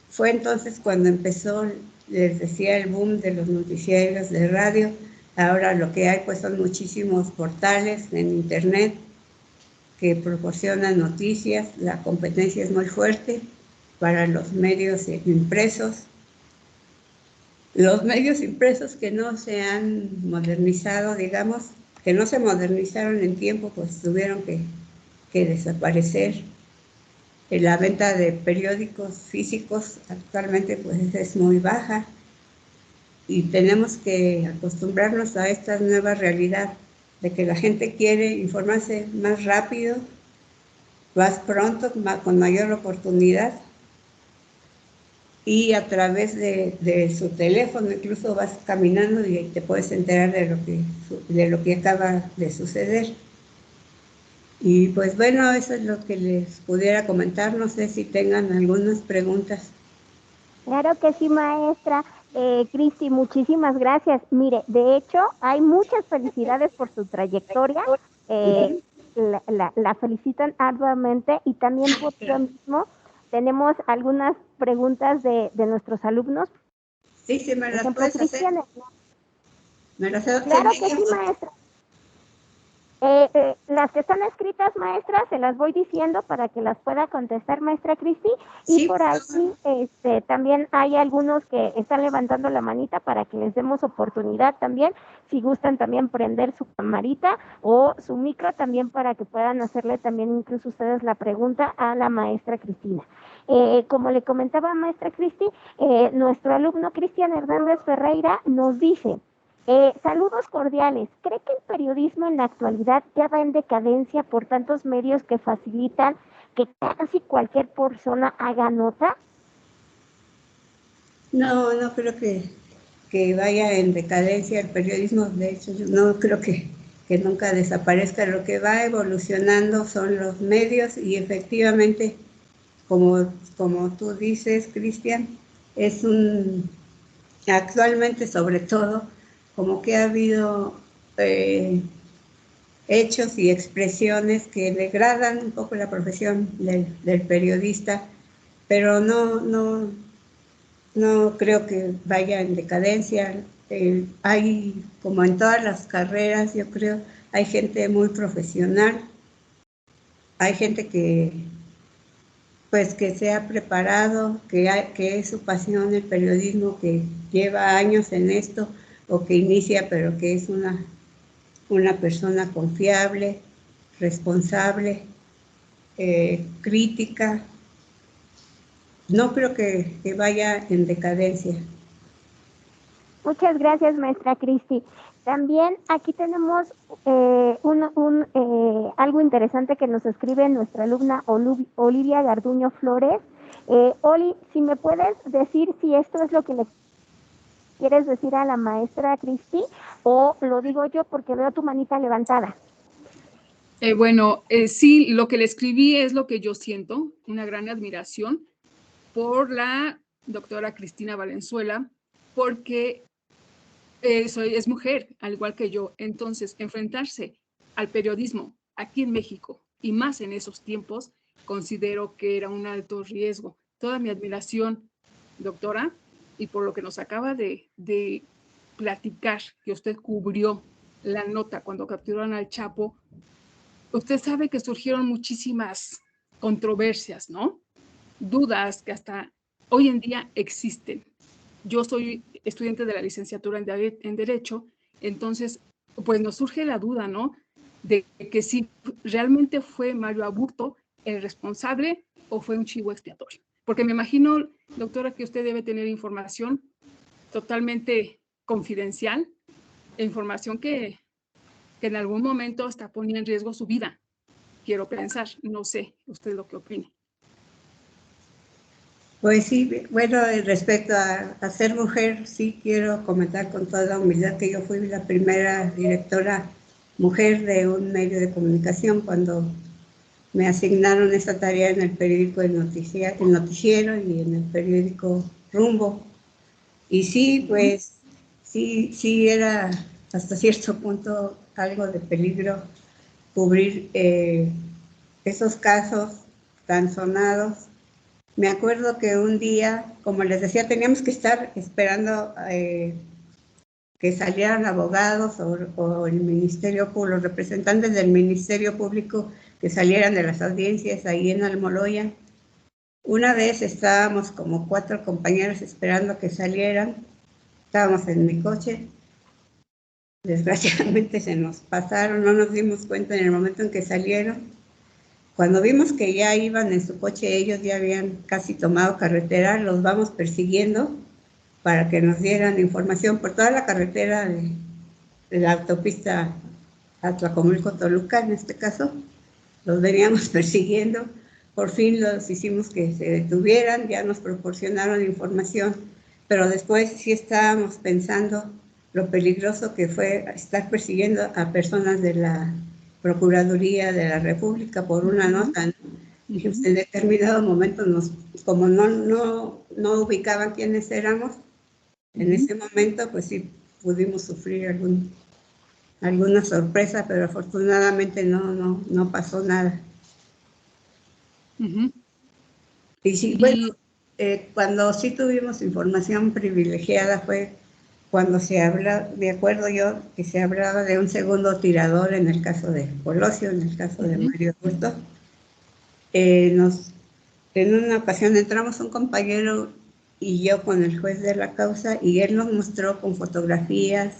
Fue entonces cuando empezó, les decía, el boom de los noticiarios de radio. Ahora lo que hay pues son muchísimos portales en internet que proporcionan noticias. La competencia es muy fuerte para los medios impresos. Los medios impresos que no se han modernizado, digamos, que no se modernizaron en tiempo, pues tuvieron que desaparecer. La venta de periódicos físicos actualmente pues es muy baja y tenemos que acostumbrarnos a esta nueva realidad de que la gente quiere informarse más rápido, más pronto, con mayor oportunidad, y a través de su teléfono incluso vas caminando y te puedes enterar de lo que acaba de suceder. Y pues bueno, eso es lo que les pudiera comentar. No sé si tengan algunas preguntas. Claro que sí, maestra. Cristi, muchísimas gracias. Mire, de hecho, hay muchas felicidades por su trayectoria. La felicitan arduamente y también por lo mismo tenemos algunas preguntas de nuestros alumnos. Sí, sí, me Por las ejemplo, puedes hacer. Cristian. Me las haces. Claro que sí, maestra. Las que están escritas, maestra, se las voy diciendo para que las pueda contestar maestra Cristi. Y Sí, por ahí también hay algunos que están levantando la manita para que les demos oportunidad también, si gustan también prender su camarita o su micro también para que puedan hacerle también incluso ustedes la pregunta a la maestra Cristina. Como le comentaba maestra Cristi, nuestro alumno Cristian Hernández Ferreira nos dice: saludos cordiales. ¿Cree que el periodismo en la actualidad ya va en decadencia por tantos medios que facilitan que casi cualquier persona haga nota? No, no creo que vaya en decadencia el periodismo. De hecho, yo no creo que nunca desaparezca. Lo que va evolucionando son los medios y efectivamente, como tú dices, Cristian, actualmente sobre todo, como que ha habido hechos y expresiones que degradan un poco la profesión del periodista, pero no creo que vaya en decadencia. Hay, como en todas las carreras, yo creo, hay gente muy profesional, hay gente que se ha preparado, que es su pasión el periodismo, que lleva años en esto, o que inicia, pero que es una persona confiable, responsable, crítica. No creo que vaya en decadencia. Muchas gracias, maestra Cristi. También aquí tenemos algo interesante que nos escribe nuestra alumna Olivia Garduño Flores. Oli, si me puedes decir si esto es lo que le quieres decir a la maestra Cristi o lo digo yo porque veo tu manita levantada. Sí, lo que le escribí es lo que yo siento, una gran admiración por la doctora Cristina Valenzuela, porque es mujer, al igual que yo. Entonces, enfrentarse al periodismo aquí en México, y más en esos tiempos, considero que era un alto riesgo. Toda mi admiración, doctora, y por lo que nos acaba de platicar, que usted cubrió la nota cuando capturaron al Chapo. Usted sabe que surgieron muchísimas controversias, ¿no? Dudas que hasta hoy en día existen. yo soy estudiante de la licenciatura en Derecho, entonces, pues nos surge la duda, ¿no? De que si realmente fue Mario Aburto el responsable o fue un chivo expiatorio. Porque me imagino, doctora, que usted debe tener información totalmente confidencial, información que en algún momento hasta ponía en riesgo su vida. Quiero pensar, no sé, usted lo que opine. Pues sí, bueno, respecto a ser mujer, sí quiero comentar con toda humildad que yo fui la primera directora mujer de un medio de comunicación cuando me asignaron esta tarea en el periódico El Noticiero y en el periódico Rumbo. Y sí, pues sí era hasta cierto punto algo de peligro cubrir esos casos tan sonados. Me acuerdo que un día, como les decía, teníamos que estar esperando que salieran abogados o el Ministerio Público, los representantes del Ministerio Público que salieran de las audiencias ahí en Almoloya. Una vez estábamos como 4 compañeros esperando que salieran, estábamos en mi coche, desgraciadamente se nos pasaron, no nos dimos cuenta en el momento en que salieron. Cuando vimos que ya iban en su coche, ellos ya habían casi tomado carretera, los vamos persiguiendo para que nos dieran información por toda la carretera de la autopista Atlacomulco-Toluca, en este caso. Los veníamos persiguiendo, por fin los hicimos que se detuvieran, ya nos proporcionaron información, pero después sí estábamos pensando lo peligroso que fue estar persiguiendo a personas de la Procuraduría de la República por una nota, ¿no? Y en determinado momento, como no ubicaban quiénes éramos, en ese momento pues sí pudimos sufrir alguna sorpresa, pero afortunadamente no pasó nada. Y sí, bueno, cuando sí tuvimos información privilegiada fue cuando se habla, me acuerdo yo que se hablaba de un segundo tirador en el caso de Colosio, en el caso de Mario Aburto. En una ocasión entramos un compañero y yo con el juez de la causa y él nos mostró con fotografías,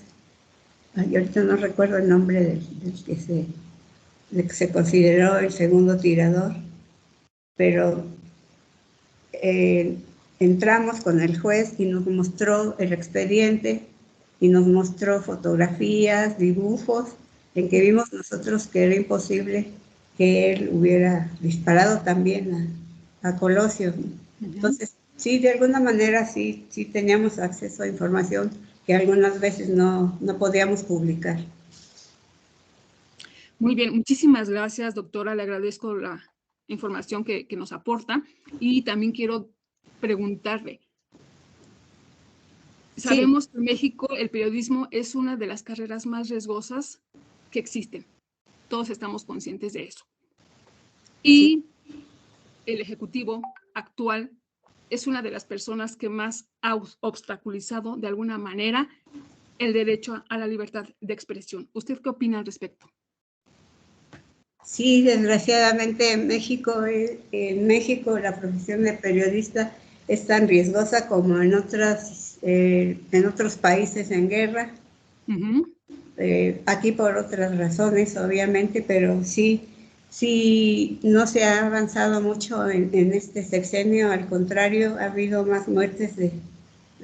y ahorita no recuerdo el nombre del que se consideró el segundo tirador, pero entramos con el juez y nos mostró el expediente y nos mostró fotografías, dibujos, en que vimos nosotros que era imposible que él hubiera disparado también a Colosio. Entonces, sí, de alguna manera sí teníamos acceso a información que algunas veces no podíamos publicar. Muy bien, muchísimas gracias, doctora. Le agradezco la información que nos aporta y también quiero preguntarle. Sabemos que en México el periodismo es una de las carreras más riesgosas que existen. Todos estamos conscientes de eso. Y el Ejecutivo actual es una de las personas que más ha obstaculizado de alguna manera el derecho a la libertad de expresión. ¿Usted qué opina al respecto? Sí, desgraciadamente en México la profesión de periodista es tan riesgosa como en otros países en guerra. Aquí por otras razones, obviamente, pero sí no se ha avanzado mucho en este sexenio. Al contrario, ha habido más muertes de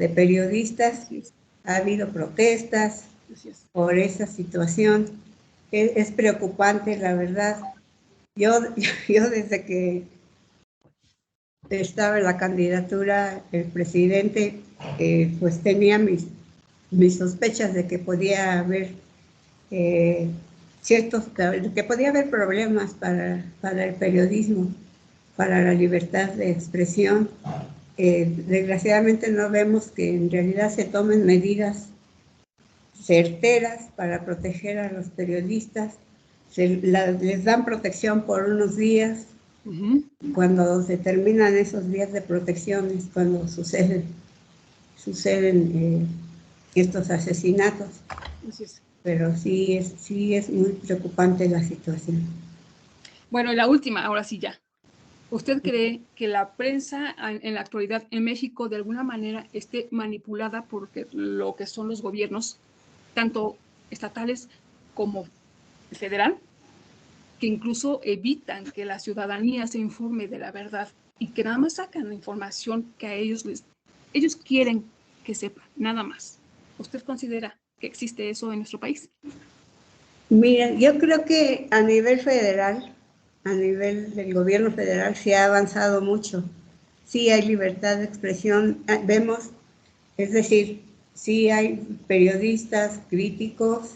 periodistas, ha habido protestas por esa situación. Es preocupante, la verdad. Yo desde que estaba en la candidatura, el presidente, pues tenía mis sospechas de que podía haber que podía haber problemas para el periodismo, para la libertad de expresión. Desgraciadamente no vemos que en realidad se tomen medidas certeras para proteger a los periodistas. Les dan protección por unos días. Cuando se terminan esos días de protección es cuando suceden estos asesinatos. Pero sí es muy preocupante la situación. Bueno, y la última, ahora sí ya. ¿Usted cree que la prensa en la actualidad en México de alguna manera esté manipulada por lo que son los gobiernos, tanto estatales como federal, que incluso evitan que la ciudadanía se informe de la verdad y que nada más sacan la información que a ellos quieren que sepan, nada más? ¿Usted considera que existe eso en nuestro país? Miren, yo creo que a nivel federal, a nivel del gobierno federal, se ha avanzado mucho. Sí hay libertad de expresión, vemos, es decir, sí hay periodistas críticos,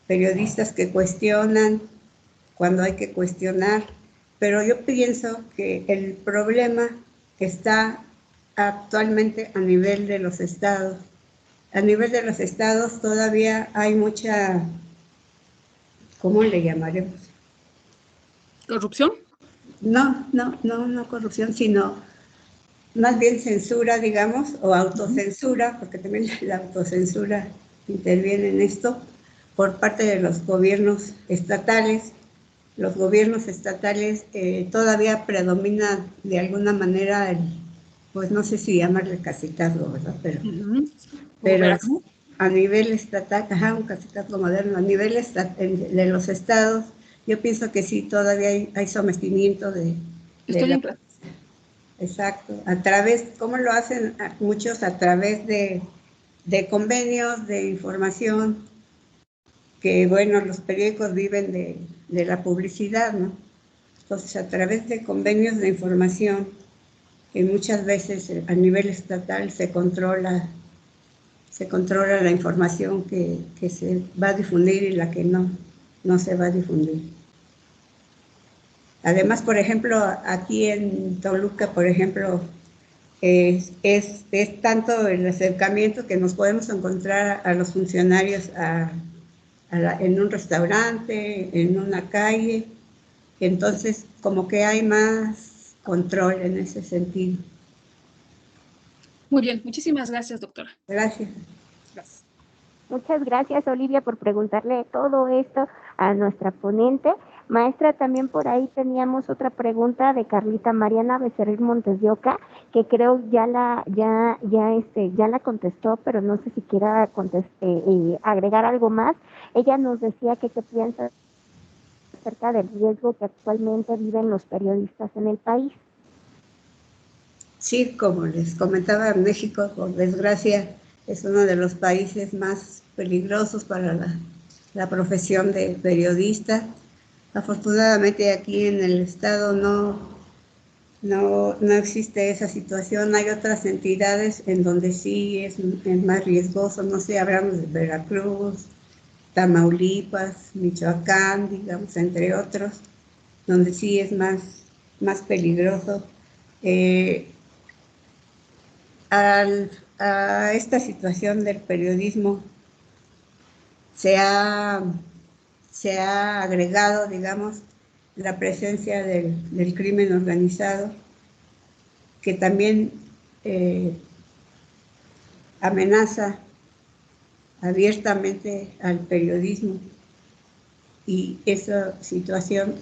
periodistas que cuestionan cuando hay que cuestionar, pero yo pienso que el problema está actualmente a nivel de los estados. A nivel de los estados todavía hay mucha, ¿cómo le llamaremos? ¿Corrupción? No corrupción, sino más bien censura, digamos, o autocensura, porque también la autocensura interviene en esto, por parte de los gobiernos estatales. Los gobiernos estatales todavía predomina de alguna manera pues no sé si llamarle cacicazgo, ¿verdad? Pero a nivel estatal, un cacicazgo moderno, a nivel de los estados, yo pienso que sí, todavía hay sometimiento de Estoy en Exacto, a través, ¿cómo lo hacen muchos? A través de convenios, de información, que bueno, los periódicos viven de la publicidad, ¿no? Entonces, a través de convenios de información, que muchas veces a nivel estatal se controla la información que se va a difundir y la que no se va a difundir. Además, por ejemplo, aquí en Toluca, por ejemplo, es tanto el acercamiento que nos podemos encontrar a los funcionarios en un restaurante, en una calle, entonces como que hay más control en ese sentido. Muy bien, muchísimas gracias, doctora. Gracias. Gracias. Muchas gracias, Olivia, por preguntarle todo esto a nuestra ponente. Maestra, también por ahí teníamos otra pregunta de Carlita Mariana Becerril Montes de Oca, que creo ya la contestó, pero no sé si quiera agregar algo más. Ella nos decía que qué piensa acerca del riesgo que actualmente viven los periodistas en el país. Sí, como les comentaba, México, por desgracia, es uno de los países más peligrosos para la profesión de periodista. Afortunadamente aquí en el estado no existe esa situación. Hay otras entidades en donde sí es más riesgoso, no sé, hablamos de Veracruz, Tamaulipas, Michoacán, digamos, entre otros, donde sí es más peligroso. A esta situación del periodismo se ha agregado, digamos, la presencia del crimen organizado, que también amenaza abiertamente al periodismo. Y esa situación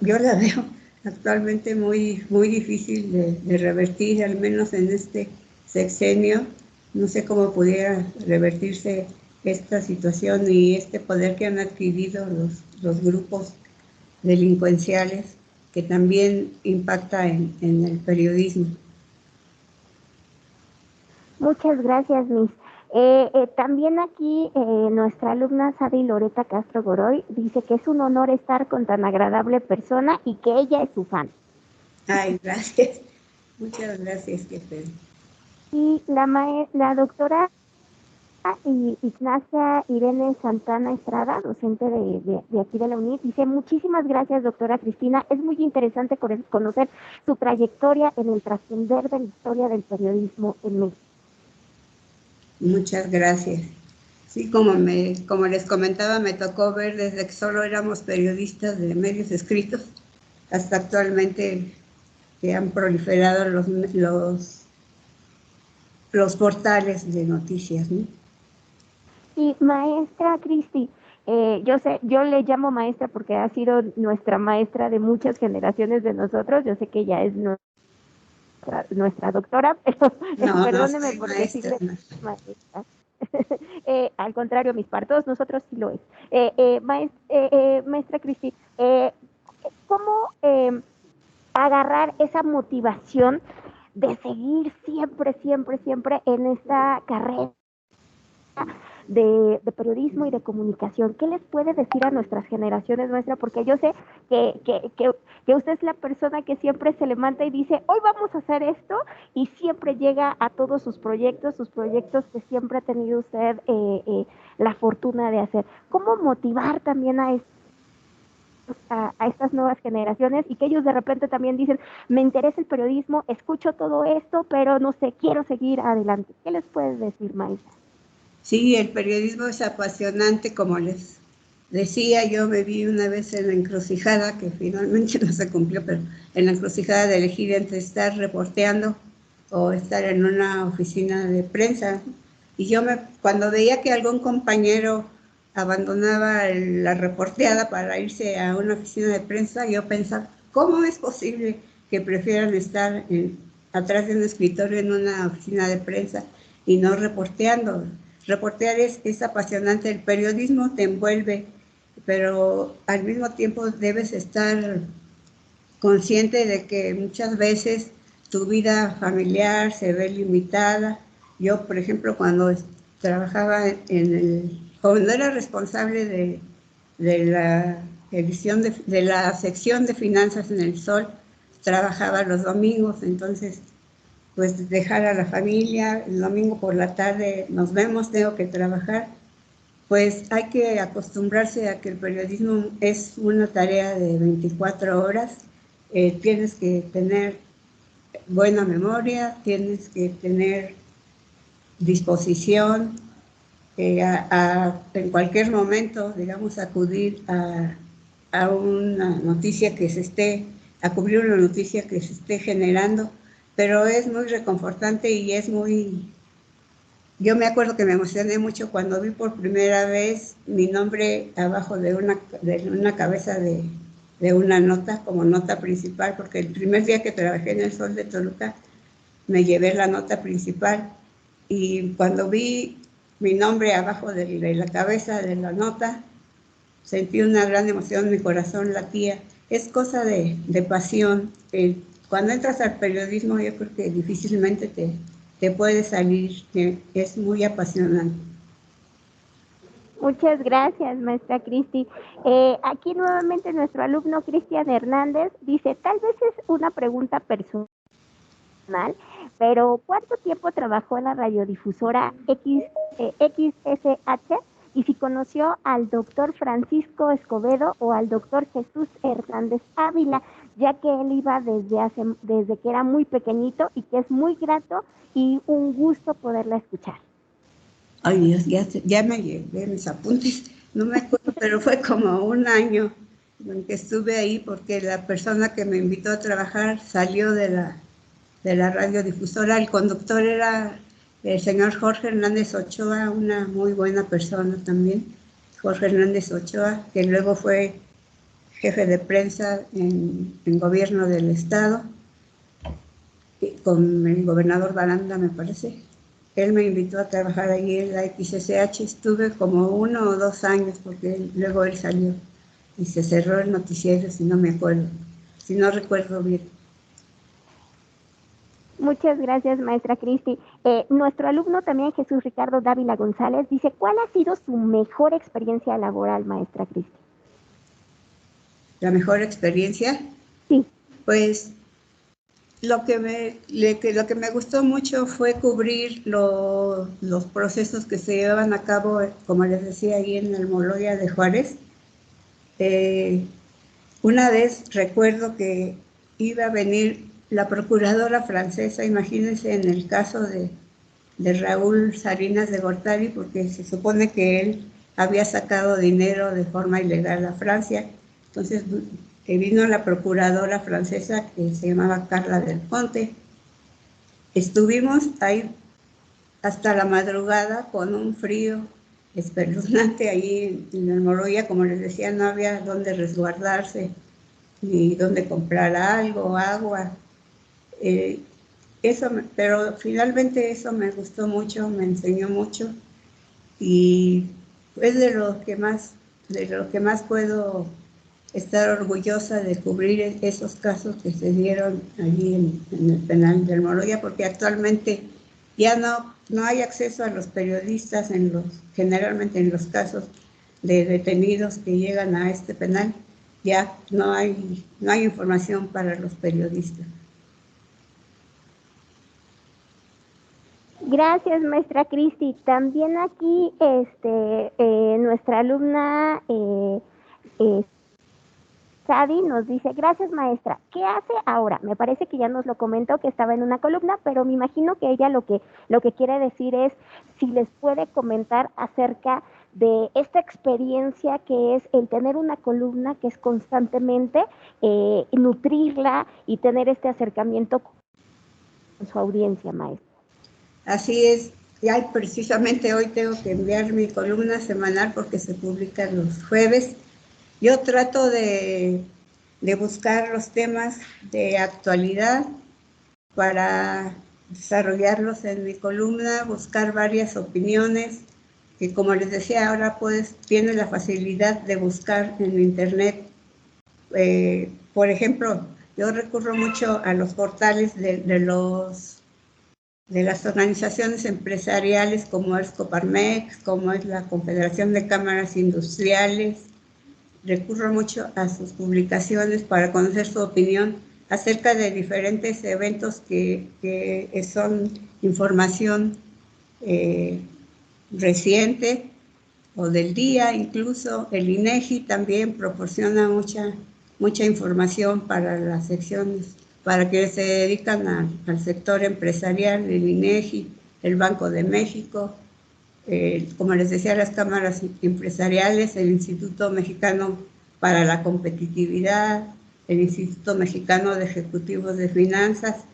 yo la veo actualmente muy difícil de revertir, al menos en este sexenio. No sé cómo pudiera revertirse esta situación y este poder que han adquirido los grupos delincuenciales, que también impacta en el periodismo. Muchas gracias, Miss. También aquí nuestra alumna Sadi Loreta Castro Goroy dice que es un honor estar con tan agradable persona y que ella es su fan. Ay, gracias. Muchas gracias, jefe. Y la doctora Ignacia Irene Santana Estrada, docente de aquí de la UNIT, dice: muchísimas gracias, doctora Cristina. Es muy interesante conocer su trayectoria en el trascender de la historia del periodismo en México. Muchas gracias. Sí, como les comentaba, me tocó ver desde que solo éramos periodistas de medios escritos hasta actualmente que han proliferado los portales de noticias, ¿no? Y maestra Cristi, Yo sé, yo le llamo maestra porque ha sido nuestra maestra de muchas generaciones de nosotros. Yo sé que ella es nuestra doctora, pero No, no perdóneme soy por maestra, decirle no. maestra. Al contrario, mis partos, nosotros sí lo es. Maestra Cristi, ¿cómo agarrar esa motivación de seguir siempre, siempre, siempre en esta carrera de periodismo y de comunicación? ¿Qué les puede decir a nuestras generaciones, maestra? Porque yo sé que usted es la persona que siempre se levanta y dice, hoy vamos a hacer esto, y siempre llega a todos sus proyectos que siempre ha tenido usted la fortuna de hacer. ¿Cómo motivar también a estas nuevas generaciones y que ellos de repente también dicen, me interesa el periodismo, escucho todo esto, pero no sé, quiero seguir adelante? ¿Qué les puedes decir, maestra? Sí, el periodismo es apasionante, como les decía, yo me vi una vez en la encrucijada, que finalmente no se cumplió, pero en la encrucijada de elegir entre estar reporteando o estar en una oficina de prensa. Y cuando veía que algún compañero abandonaba la reporteada para irse a una oficina de prensa, yo pensaba, ¿cómo es posible que prefieran estar atrás de un escritorio en una oficina de prensa y no reporteando? Reportear es apasionante, el periodismo te envuelve, pero al mismo tiempo debes estar consciente de que muchas veces tu vida familiar se ve limitada. Yo, por ejemplo, cuando trabajaba cuando era responsable de la edición de la sección de finanzas en El Sol, trabajaba los domingos, entonces pues dejar a la familia, el domingo por la tarde nos vemos, tengo que trabajar, pues hay que acostumbrarse a que el periodismo es una tarea de 24 horas, tienes que tener buena memoria, tienes que tener disposición, en cualquier momento, digamos, acudir a una noticia a cubrir una noticia que se esté generando, pero es muy reconfortante y yo me acuerdo que me emocioné mucho cuando vi por primera vez mi nombre abajo de una cabeza de una nota, como nota principal, porque el primer día que trabajé en El Sol de Toluca, me llevé la nota principal, y cuando vi mi nombre abajo de la cabeza de la nota, sentí una gran emoción, mi corazón latía. Es cosa de pasión. Cuando entras al periodismo, yo creo que difícilmente te puede salir, es muy apasionante. Muchas gracias, maestra Cristi. Aquí nuevamente nuestro alumno Cristian Hernández dice, tal vez es una pregunta personal, pero ¿cuánto tiempo trabajó en la radiodifusora XSH? Y si conoció al doctor Francisco Escobedo o al doctor Jesús Hernández Ávila, ya que él iba desde que era muy pequeñito, y que es muy grato y un gusto poderla escuchar. Ay Dios, ya me llevé mis apuntes, no me acuerdo, pero fue como un año en que estuve ahí, porque la persona que me invitó a trabajar salió de la radiodifusora. El conductor era el señor Jorge Hernández Ochoa, una muy buena persona también, Jorge Hernández Ochoa, que luego fue jefe de prensa en gobierno del estado, con el gobernador Baranda, me parece. Él me invitó a trabajar ahí en la XSH, estuve como 1 o 2 años, porque luego él salió y se cerró el noticiero, si no recuerdo bien. Muchas gracias, maestra Cristi. Nuestro alumno también, Jesús Ricardo Dávila González, dice, ¿cuál ha sido su mejor experiencia laboral, maestra Cristi? La mejor experiencia, sí, pues lo que me gustó mucho fue cubrir los procesos que se llevaban a cabo, como les decía, ahí en Almoloya de Juárez. Una vez recuerdo que iba a venir la procuradora francesa, imagínense, en el caso de Raúl Salinas de Gortari, porque se supone que él había sacado dinero de forma ilegal a Francia. Entonces vino la procuradora francesa, que se llamaba Carla del Ponte. Estuvimos ahí hasta la madrugada con un frío espeluznante ahí en Almoloya. Como les decía, no había dónde resguardarse, ni dónde comprar algo, agua. Pero finalmente eso me gustó mucho, me enseñó mucho, y es de lo que más puedo estar orgullosa de cubrir esos casos que se dieron allí en el penal de Almoloya, porque actualmente ya no hay acceso a los periodistas generalmente en los casos de detenidos que llegan a este penal. Ya no hay información para los periodistas. Gracias, maestra Cristi. También aquí nuestra alumna Sadi nos dice, gracias maestra, ¿qué hace ahora? Me parece que ya nos lo comentó, que estaba en una columna, pero me imagino que ella lo que quiere decir es si les puede comentar acerca de esta experiencia que es el tener una columna, que es constantemente nutrirla y tener este acercamiento con su audiencia, maestra. Así es, ya precisamente hoy tengo que enviar mi columna semanal porque se publica los jueves. Yo trato de buscar los temas de actualidad para desarrollarlos en mi columna, buscar varias opiniones, que como les decía, ahora pues tiene la facilidad de buscar en internet. Por ejemplo, yo recurro mucho a los portales de las organizaciones empresariales, como es Coparmex, como es la Confederación de Cámaras Industriales. Recurro mucho a sus publicaciones para conocer su opinión acerca de diferentes eventos que son información reciente o del día. Incluso el INEGI también proporciona mucha información para las secciones, para que se dedican al sector empresarial, el INEGI, el Banco de México, como les decía, las cámaras empresariales, el Instituto Mexicano para la Competitividad, el Instituto Mexicano de Ejecutivos de Finanzas.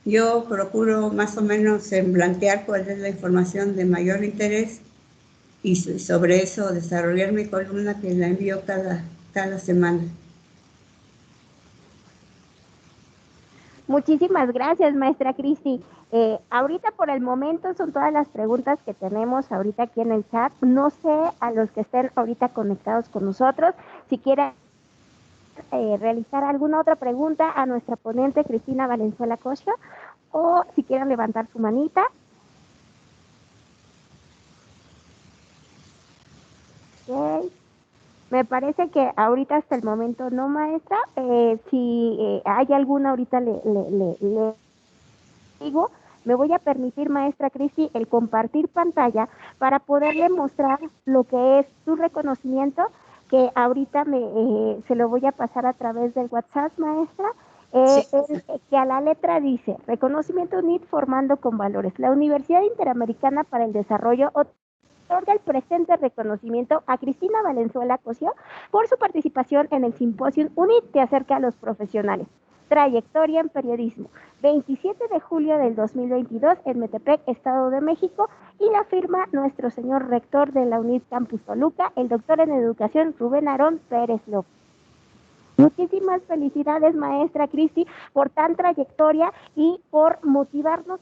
Yo procuro más o menos semblantear cuál es la información de mayor interés y sobre eso desarrollar mi columna, que la envío cada semana. Muchísimas gracias, maestra Cristi. Ahorita por el momento son todas las preguntas que tenemos ahorita aquí en el chat. No sé a los que estén ahorita conectados con nosotros, si quieren realizar alguna otra pregunta a nuestra ponente Cristina Valenzuela Cosio, o si quieren levantar su manita. Okay. Me parece que ahorita hasta el momento no, maestra. Si hay alguna ahorita le digo, me voy a permitir, maestra Cristi, el compartir pantalla para poderle mostrar lo que es su reconocimiento, que ahorita se lo voy a pasar a través del WhatsApp, maestra. Sí. Que a la letra dice, reconocimiento UNIT formando con valores. La Universidad Interamericana para el Desarrollo otorga el presente reconocimiento a Cristina Valenzuela Cosio por su participación en el simposio UNIT que acerca a los profesionales. Trayectoria en periodismo. 27 de julio del 2022 en Metepec, Estado de México, y la firma nuestro señor rector de la UNIT Campus Toluca, el doctor en educación Rubén Aarón Pérez López. Muchísimas felicidades, maestra Cristi, por tan trayectoria y por motivarnos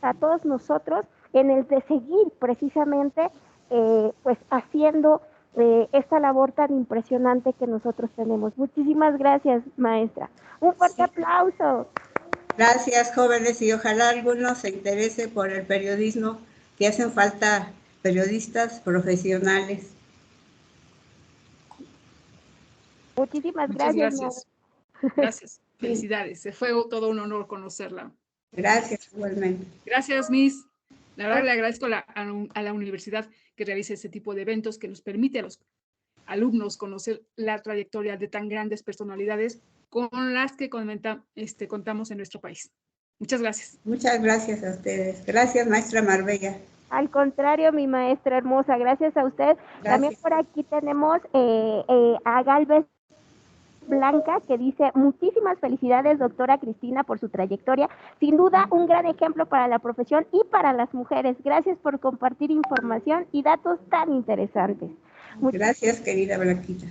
a todos nosotros en el de seguir precisamente pues haciendo esta labor tan impresionante que nosotros tenemos. Muchísimas gracias, maestra. Un fuerte aplauso. Gracias, jóvenes, y ojalá alguno se interese por el periodismo, que hacen falta periodistas profesionales. Muchísimas Muchas gracias. Gracias. Felicidades. Fue todo un honor conocerla. Gracias, igualmente. Gracias, Miss. La verdad, le agradezco a la universidad que realice este tipo de eventos que nos permite a los alumnos conocer la trayectoria de tan grandes personalidades con las que contamos en nuestro país. Muchas gracias. Muchas gracias a ustedes. Gracias, maestra Marbella. Al contrario, mi maestra hermosa, gracias a usted. Gracias. También por aquí tenemos a Galvez Blanca, que dice: muchísimas felicidades, doctora Cristina, por su trayectoria. Sin duda, un gran ejemplo para la profesión y para las mujeres. Gracias por compartir información y datos tan interesantes. Gracias, querida Blanquita.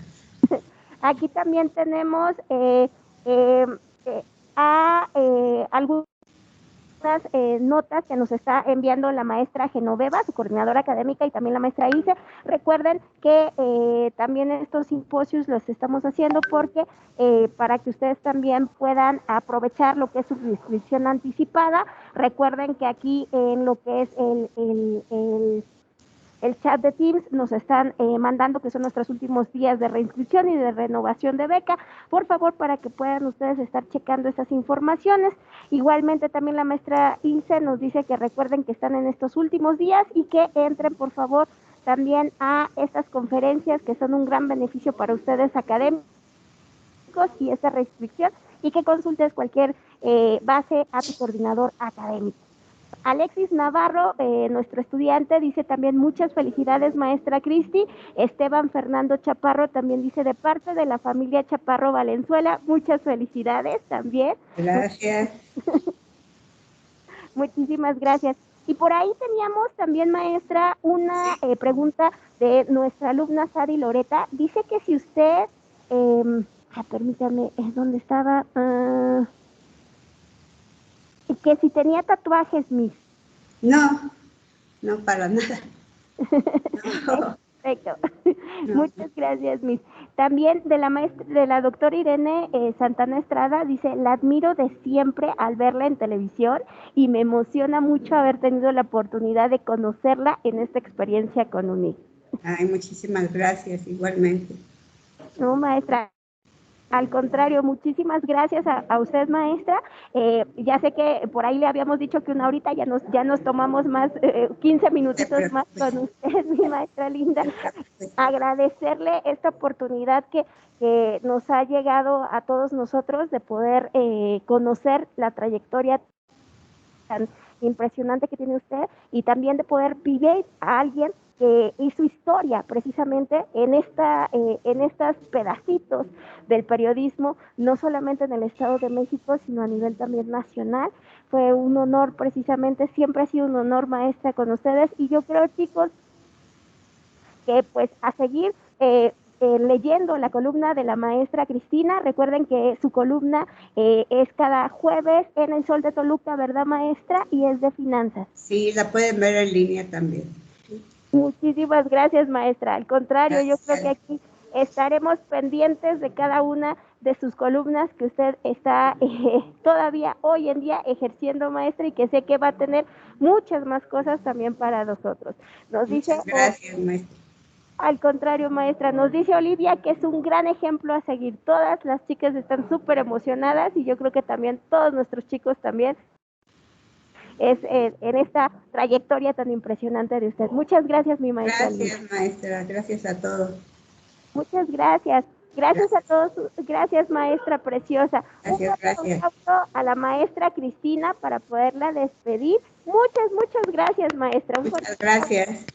Aquí también tenemos algunas notas que nos está enviando la maestra Genoveva, su coordinadora académica, y también la maestra Ilse. Recuerden que también estos simposios los estamos haciendo porque para que ustedes también puedan aprovechar lo que es su inscripción anticipada. Recuerden que aquí en lo que es el chat de Teams nos están mandando que son nuestros últimos días de reinscripción y de renovación de beca. Por favor, para que puedan ustedes estar checando esas informaciones. Igualmente también la maestra Ilse nos dice que recuerden que están en estos últimos días y que entren, por favor, también a estas conferencias que son un gran beneficio para ustedes académicos y esta restricción, y que consultes cualquier base a tu coordinador académico. Alexis Navarro, nuestro estudiante, dice también: muchas felicidades, maestra Cristi. Esteban Fernando Chaparro también dice: de parte de la familia Chaparro Valenzuela, muchas felicidades también. Gracias. Muchísimas gracias. Y por ahí teníamos también, maestra, una pregunta de nuestra alumna Sari Loreta. Dice que si usted, permítame, ¿dónde estaba? Que si tenía tatuajes, Miss. No, no para nada. No. Perfecto. No. Muchas gracias, Miss. También de la doctora Irene Santana Estrada, dice: la admiro de siempre al verla en televisión y me emociona mucho haber tenido la oportunidad de conocerla en esta experiencia con UNIC. Ay, muchísimas gracias, igualmente. No, maestra. Al contrario, muchísimas gracias a usted, maestra. Ya sé que por ahí le habíamos dicho que una horita, ya nos tomamos más, 15 minutitos más con usted, mi maestra linda. Agradecerle esta oportunidad que nos ha llegado a todos nosotros de poder conocer la trayectoria tan impresionante que tiene usted, y también de poder vivir a alguien que hizo historia precisamente en estos pedacitos del periodismo, no solamente en el Estado de México, sino a nivel también nacional. Fue un honor, precisamente, siempre ha sido un honor, maestra, con ustedes, y yo creo, chicos, que pues a seguir leyendo la columna de la maestra Cristina. Recuerden que su columna es cada jueves en El Sol de Toluca, ¿verdad, maestra? Y es de finanzas. Sí, la pueden ver en línea también. Muchísimas gracias, maestra. Al contrario, gracias. Yo creo que aquí estaremos pendientes de cada una de sus columnas que usted está todavía hoy en día ejerciendo, maestra, y que sé que va a tener muchas más cosas también para nosotros. Muchas gracias, maestra. Al contrario, maestra, nos dice Olivia que es un gran ejemplo a seguir. Todas las chicas están súper emocionadas, y yo creo que también todos nuestros chicos también, es en esta trayectoria tan impresionante de usted. Muchas gracias, mi maestra. Gracias, maestra. Gracias a todos. Muchas gracias. Gracias a todos. Gracias, maestra preciosa. Gracias. Un aplauso a la maestra Cristina para poderla despedir. Muchas gracias, maestra. Muchas gracias.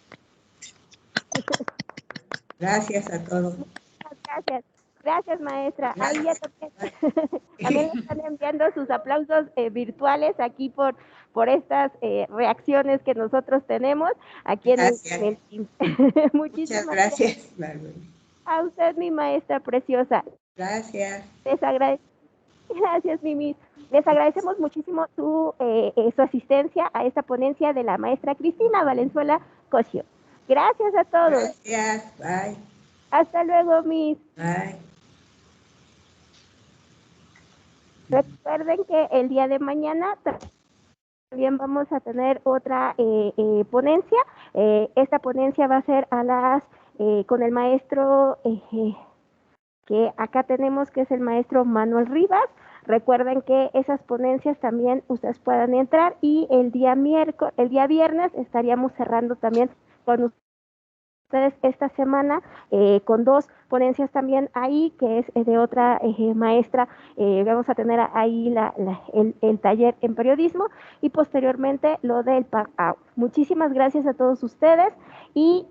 Gracias a todos. Muchas gracias. Gracias, maestra. Gracias. Ahí ya también le están enviando sus aplausos virtuales aquí por estas reacciones que nosotros tenemos aquí en el Teams. Muchas gracias. A usted, mi maestra preciosa. Gracias. Gracias, Mimi. Les agradecemos muchísimo su asistencia a esta ponencia de la maestra Cristina Valenzuela Cosio. Gracias a todos. Gracias. Bye. Hasta luego, Miss. Bye. Recuerden que el día de mañana también vamos a tener otra ponencia. Esta ponencia va a ser con el maestro que acá tenemos, que es el maestro Manuel Rivas. Recuerden que esas ponencias también ustedes puedan entrar, y el día viernes estaríamos cerrando también con ustedes esta semana con 2 ponencias también ahí, que es de otra maestra. Vamos a tener ahí el taller en periodismo, y posteriormente lo del PAC-OUT. Muchísimas gracias a todos ustedes, y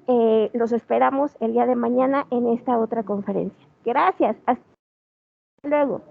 los esperamos el día de mañana en esta otra conferencia. Gracias. Hasta luego.